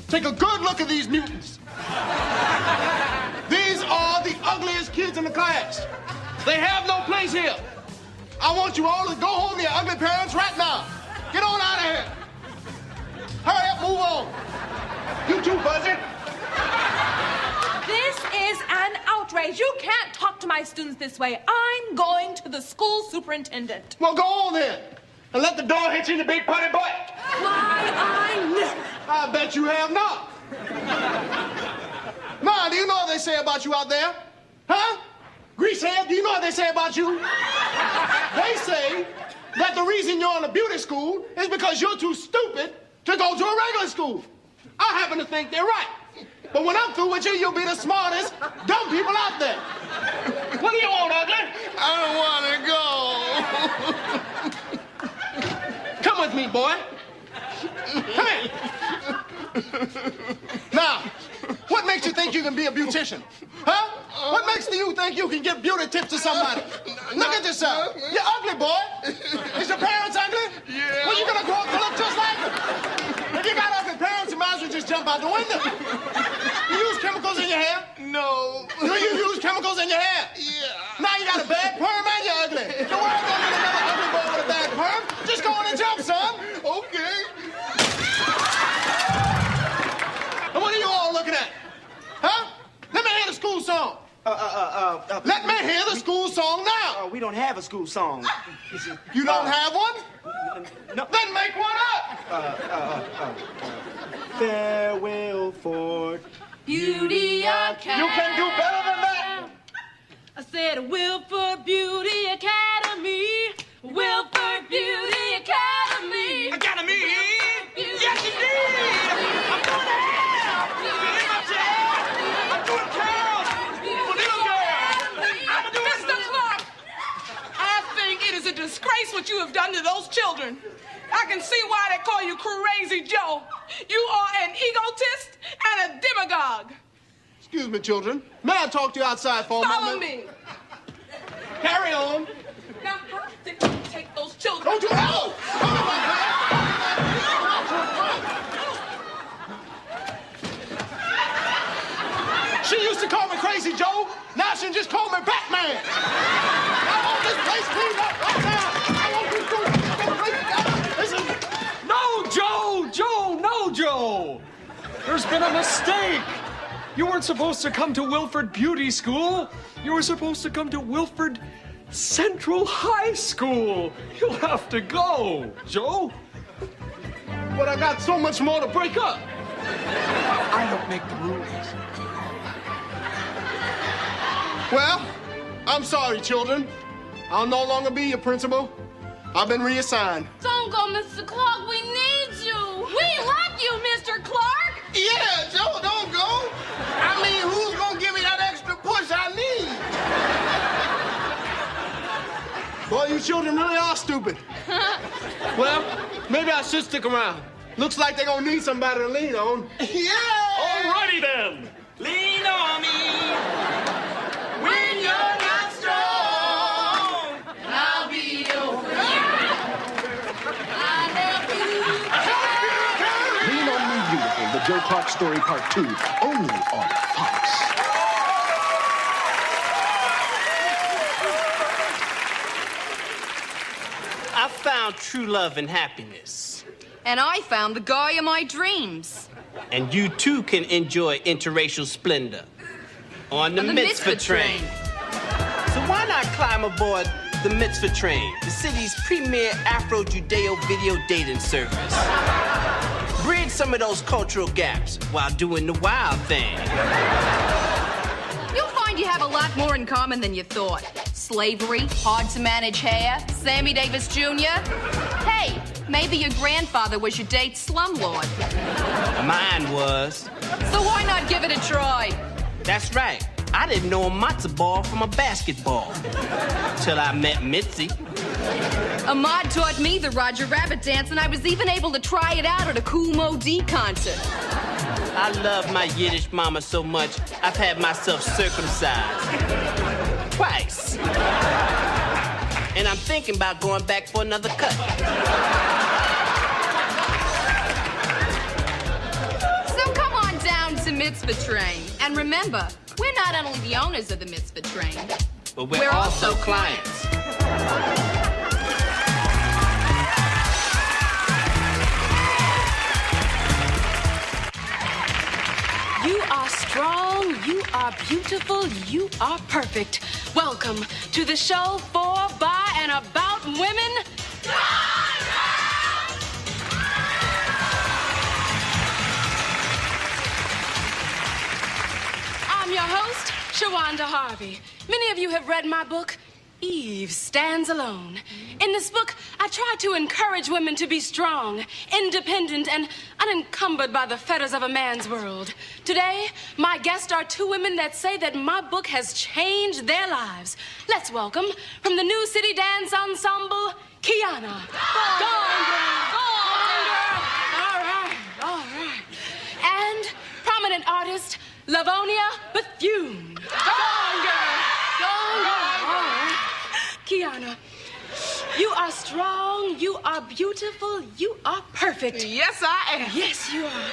S7: Take a good look at these mutants. These are the ugliest kids in the class. They have no place here. I want you all to go home to your ugly parents right now. Get on out of here. Hurry up, move on. You too, Buzzy.
S6: This is an outrage. You can't talk to my students this way. I'm going to the school superintendent.
S7: Well, go on then. And let the door hit you in the big putty butt.
S6: Why, I never.
S7: I bet you have not. Ma, do you know what they say about you out there? Huh? Greasehead, do you know what they say about you? They say that the reason you're in a beauty school is because you're too stupid to go to a regular school. I happen to think they're right. But when I'm through with you, you'll be the smartest dumb people out there. What do you want, ugly?
S4: I don't want to go.
S7: Come with me, boy. Come here. Now, what makes you think you can be a beautician? Huh? What makes you think you can give beauty tips to somebody? Look at yourself. You're ugly, boy. Is your parents ugly?
S4: Yeah.
S7: Well, you're gonna grow up to look just like them. If you got ugly parents, you might as well just jump out the window. You use chemicals in your hair?
S4: No.
S7: Do you use chemicals in your hair?
S4: Yeah.
S7: Now you got a bad perm and you're ugly. The world don't need another ugly boy with a bad perm. Just go on and jump, son.
S4: Okay.
S7: And what are you all looking at? Huh? Let me hear the school song. Let me hear the school song now.
S19: We don't have a school song.
S7: You don't have one?
S19: No.
S7: Then make one up.
S19: Farewell, Ford.
S6: Beauty Academy.
S7: You can do better than that.
S6: I said Wilford Beauty Academy. Wilford Beauty Academy.
S7: Academy.
S6: Beauty
S7: Yes, indeed. I'm going to hell. I'm doing carols for little girls. I'm doing
S11: Mr. Clark, I think it is a disgrace what you have done to those children. I can see why they call you Crazy Joe. You are an egotist and a demagogue.
S7: Excuse me, children. May I talk to you outside for a moment?
S11: Follow me.
S7: Carry on.
S11: Now, how did you take those children?
S7: Don't you... Oh! She used to call me Crazy Joe. Now she just call me Batman. I want this place cleaned up right now. I want this place cleaned up.
S8: No, Joe! There's been a mistake. You weren't supposed to come to Wilford Beauty School. You were supposed to come to Wilford Central High School. You'll have to go, Joe.
S7: But I got so much more to break up.
S8: I don't make the rules.
S7: Well, I'm sorry, children. I'll no longer be your principal.
S4: I've been reassigned.
S5: Don't go, Mr. Clark. We need you. We love you, Mr. Clark.
S7: Yeah, Joe, don't go. I mean, who's gonna give me that extra push I need?
S4: Boy, you children really are stupid. Well, maybe I should stick around. Looks like they're gonna need somebody to lean on.
S7: Yeah!
S10: Alrighty then.
S9: Lean on me.
S5: When you're not strong, I'll be your friend. I love you.
S10: Lean on Me Beautiful, the Joe Clark Story Part 2, only on Fox.
S9: I found true love and happiness.
S1: And I found the guy of my dreams.
S9: And you too can enjoy interracial splendor on the Mitzvah train. So why not climb aboard the Mitzvah train, the city's premier Afro-Judeo video dating service? Bridge some of those cultural gaps while doing the wild thing.
S1: You'll find you have a lot more in common than you thought. Slavery, hard to manage hair, Sammy Davis Jr. Hey, maybe your grandfather was your date's slumlord.
S9: Mine was.
S1: So why not give it a try?
S9: That's right. I didn't know a matzo ball from a basketball. Till I met Mitzi.
S1: Ahmad taught me the Roger Rabbit dance, and I was even able to try it out at a Kool Mo D concert.
S9: I love my Yiddish mama so much, I've had myself circumcised. Twice. And I'm thinking about going back for another cut.
S1: So come on down to Mitzvah Train. And remember, we're not only the owners of the Mitzvah Train,
S9: but we're also clients.
S11: You are strong, you are beautiful, you are perfect. Welcome to the show for, by, and about women. I'm your host, Shawanda Harvey. Many of you have read my book, Eve Stands Alone. In this book, I try to encourage women to be strong, independent, and unencumbered by the fetters of a man's world. Today, my guests are two women that say that my book has changed their lives. Let's welcome, from the New City Dance Ensemble, Kiana. Go on, girl. All right. And prominent artist, Lavonia Bethune. Go on, girl. All right. Kiana, you are strong, you are beautiful, you are perfect.
S5: Yes, I am.
S11: Yes, you are.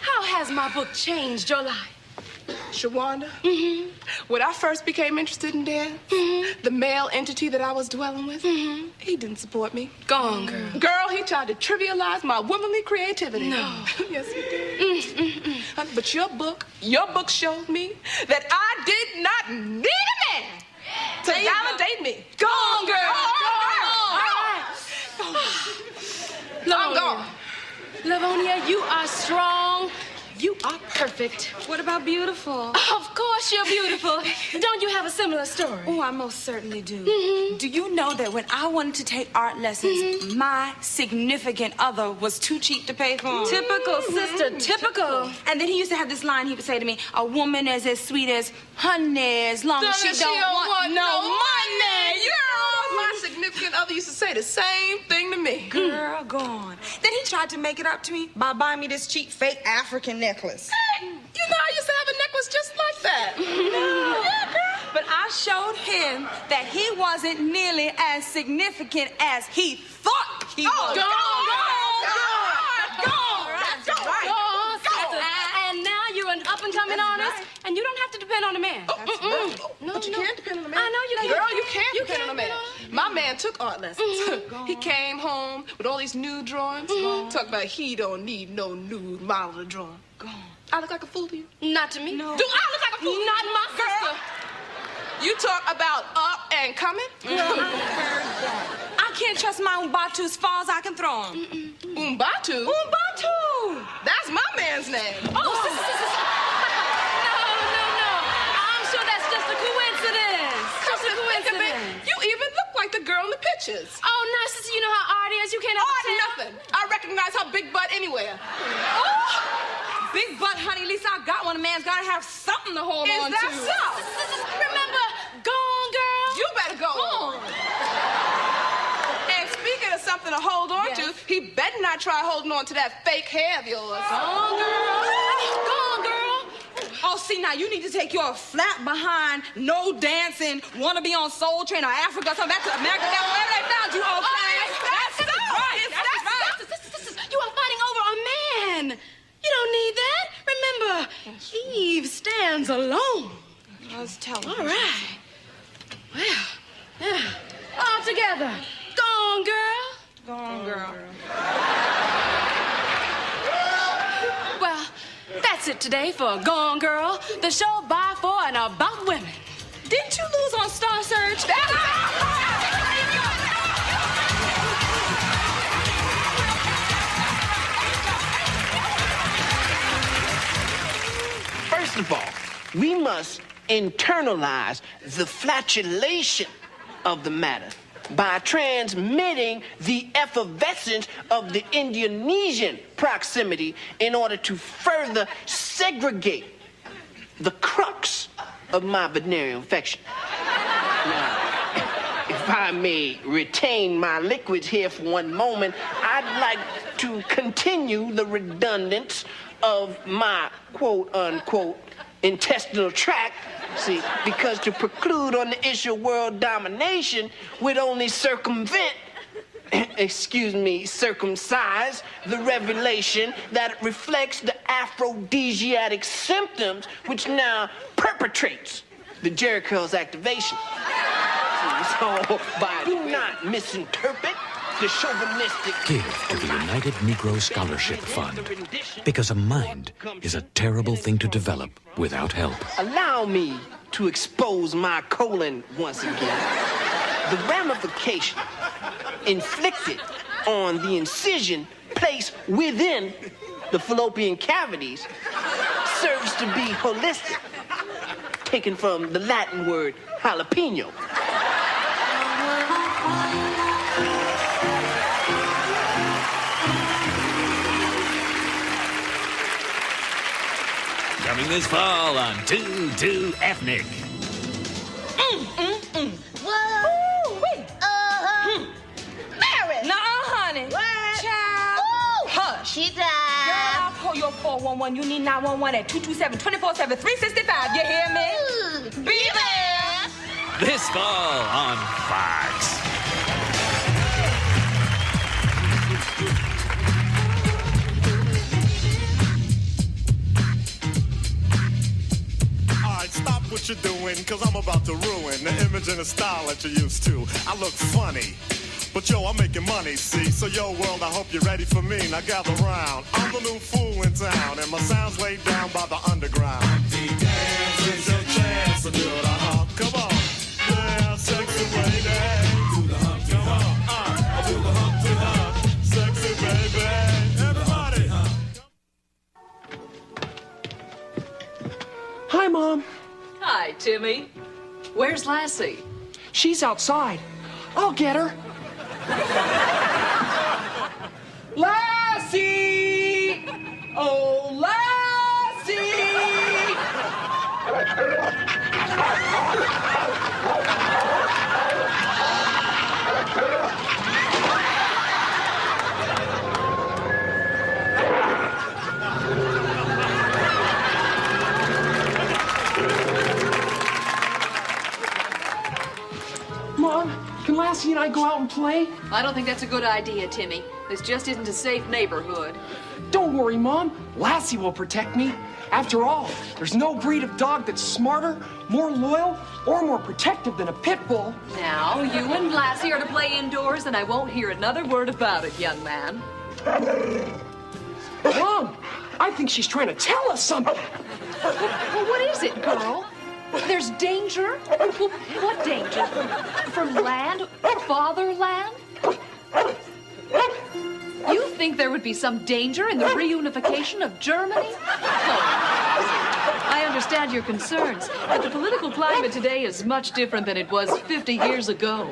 S11: How has my book changed your life?
S5: Shawanda, when I first became interested in dance, the male entity that I was dwelling with, he didn't support me.
S11: Go on, girl.
S5: Girl, he tried to trivialize my womanly creativity.
S11: No.
S5: Yes, he did. But your book showed me that I did not need a man to validate me.
S11: Go on, girl.
S5: Go on. I'm gone.
S11: Lavonia, you are strong. You are perfect.
S6: What about beautiful?
S11: Of course you're beautiful. Don't you have a similar story?
S6: Oh, I most certainly do. Do you know that when I wanted to take art lessons, my significant other was too cheap to pay for?
S11: Typical, sister, typical.
S6: And then he used to have this line he would say to me, a woman is as sweet as honey as long as she don't want no money.
S5: My significant other used to say the same thing to me.
S6: Girl, go on. Then he tried to make it up to me by buying me this cheap fake African necklace.
S5: Hey, you know I used to have a necklace just like that.
S6: Yeah, girl. But I showed him that he wasn't nearly as significant as he thought he was.
S11: Go on.
S6: And now you're an up-and-coming artist, and you don't have to depend on a man.
S5: No, but you can't depend on a man.
S6: I know you can.
S5: Girl, you can't depend on a man. My man took art lessons. He came home with all these nude drawings. Talk about he don't need no nude model to draw.
S6: Go on.
S5: I look like a fool to you?
S11: Not to me.
S6: No.
S5: Do I look like a fool?
S11: Not my sister.
S5: You talk about up and coming?
S6: I can't trust my Umbatu as far as I can throw him.
S5: Umbatu?
S6: Umbatu!
S5: That's my man's name.
S11: Oh, sister. No. I'm sure that's just a coincidence.
S5: You even look like the girl in the picture. pictures.
S11: Oh, no, sister, you know how art is. You can't
S5: Art nothing. I recognize her big butt anywhere.
S6: Oh, big butt, honey. At least I got one. A man's got to have something to hold on to.
S5: Is that so?
S11: Remember, go on, girl.
S5: You better go on. And speaking of something to hold on to, he better not try holding on to that fake hair of yours.
S6: Go on, girl. Go on, girl. Oh, see, now, you need to take your flat behind, no dancing, want to be on Soul Train or Africa, something back to America, wherever they found you, okay?
S11: That's right. You are fighting over a man. You don't need that. Remember, Eve stands alone.
S6: Let's tell her.
S11: All right. Well, yeah. All together. Go on, girl.
S6: Go on, girl.
S11: Well, that's it today for Gone Girl, the show by, for, and about women.
S6: Didn't you lose on Star Search?
S7: First of all, we must internalize the flatulation of the matter by transmitting the effervescence of the Indonesian proximity in order to further segregate the crux of my venereal infection. Now, if I may retain my liquids here for one moment, I'd like to continue the redundance of my quote-unquote intestinal tract. See, because to preclude on the issue of world domination would only circumvent, circumcise the revelation that reflects the aphrodisiac symptoms which now perpetrates the Jericho's activation. So, do not misinterpret the chauvinistic...
S12: Give to the United Negro Scholarship Fund, because a mind is a terrible thing to develop without help.
S7: Allow me to expose my colon once again. The ramification inflicted on the incision placed within the fallopian cavities serves to be holistic, taken from the Latin word jalapeno.
S12: Coming this fall on 2 Ethnic.
S3: Whoa.
S6: Wait.
S3: Mary.
S6: Nuh-uh, honey.
S3: What?
S6: Child. Hush.
S3: She died.
S6: Girl, I'll call your 411. You need 911 at 227-24/7, 365. You hear me? Be there.
S12: This fall on Fox.
S2: Stop what you're doing, cause I'm about to ruin the image and the style that you're used to. I look funny, but yo, I'm making money, see? So yo, world, I hope you're ready for me. Now gather round. I'm the new fool in town, and my sound's laid down by the underground. Dance is your chance to do the hump. Come on. Yeah, sexy lady. Do the hump, come on. Do the hump, do the hump. Sexy baby. Everybody.
S8: Hi, Mom.
S15: Hi, Timmy. Where's Lassie?
S8: She's outside. I'll get her. Lassie! Oh, Lassie! Mom, can Lassie and I go out and play?
S15: I don't think that's a good idea, Timmy. This just isn't a safe neighborhood.
S8: Don't worry, Mom. Lassie will protect me. After all, there's no breed of dog that's smarter, more loyal, or more protective than a pit bull.
S15: Now, you and Lassie are to play indoors, and I won't hear another word about it, young man.
S8: Mom, I think she's trying to tell us something.
S15: Well, what is it, girl? There's danger? Well, what danger? From land? Fatherland? You think there would be some danger in the reunification of Germany? Oh, I understand your concerns, but the political climate today is much different than it was 50 years ago.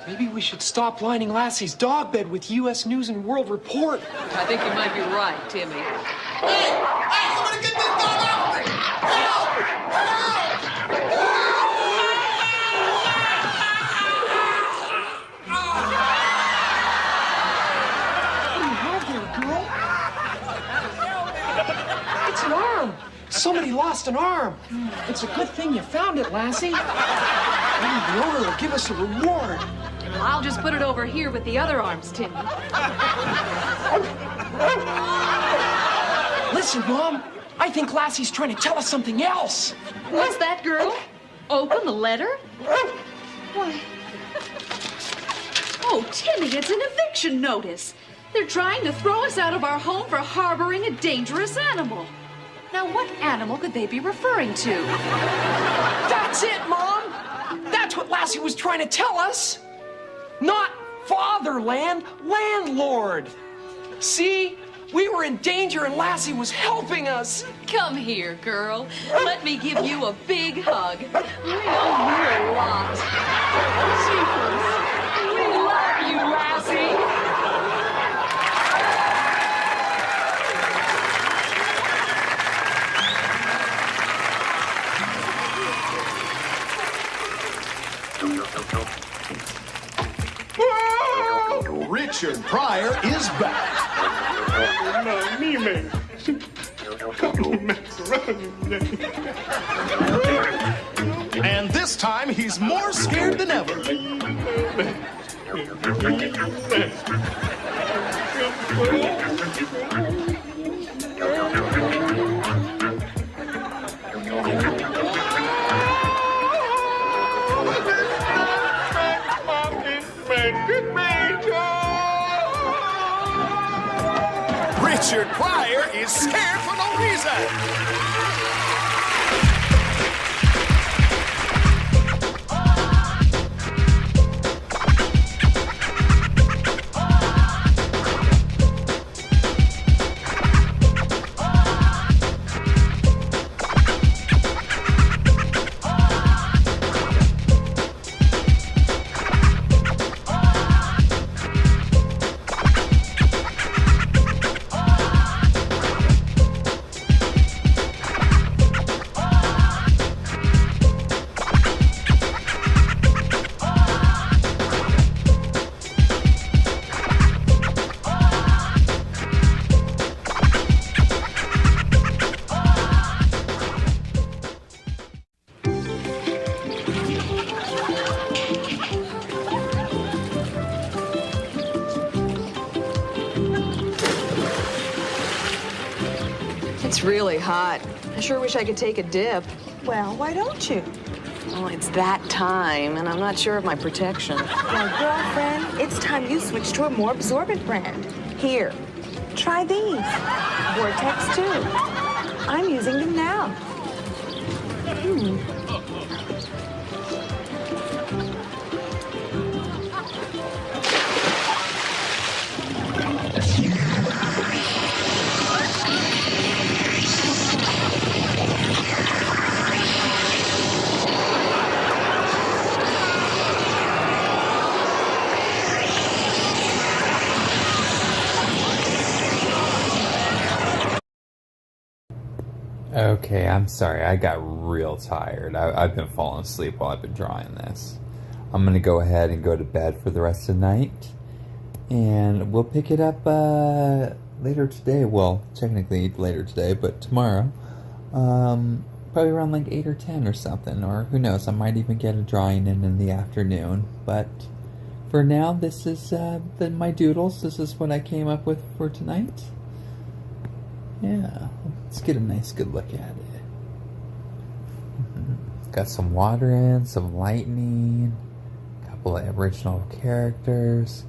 S8: Maybe we should stop lining Lassie's dog bed with U.S. News and World Report.
S15: I think you might be right, Timmy.
S2: Somebody get this dog out!
S8: What do you have there, girl? It's an arm. Somebody lost an arm. It's a good thing you found it, Lassie. Maybe the owner will give us a reward.
S15: Well, I'll just put it over here with the other arms, Timmy.
S8: Listen, Mom. I think Lassie's trying to tell us something else.
S15: What's that, girl? Open the letter? Why? Oh, Timmy, it's an eviction notice. They're trying to throw us out of our home for harboring a dangerous animal. Now, what animal could they be referring to?
S8: That's it, Mom! That's what Lassie was trying to tell us! Not fatherland, landlord! See? We were in danger and Lassie was helping us!
S15: Come here, girl. Let me give you a big hug. We owe you a lot. Jeepers. We love you, Lassie.
S10: Richard Pryor is back. And this time he's more scared than ever. Richard Pryor is scared for no reason.
S1: It's really hot. I sure wish I could take a dip.
S6: Well, why don't you?
S1: Well, it's that time, and I'm not sure of my protection.
S6: Well, girlfriend, it's time you switch to a more absorbent brand. Here, try these. Vortex 2. I'm using them now.
S14: Okay, I'm sorry. I got real tired. I've been falling asleep while I've been drawing this. I'm going to go ahead and go to bed for the rest of the night. And we'll pick it up later today. Well, technically later today, but tomorrow. Probably around like 8 or 10 or something. Or who knows, I might even get a drawing in the afternoon. But for now, this is my doodles. This is what I came up with for tonight. Yeah, let's get a nice good look at it. Got some water in, some lightning, a couple of original characters.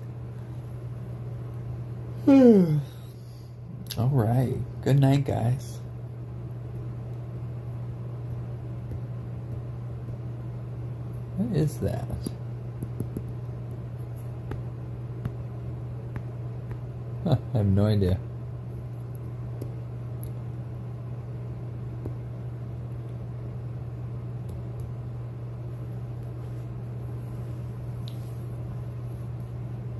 S14: Alright, good night, guys. What is that? I have no idea.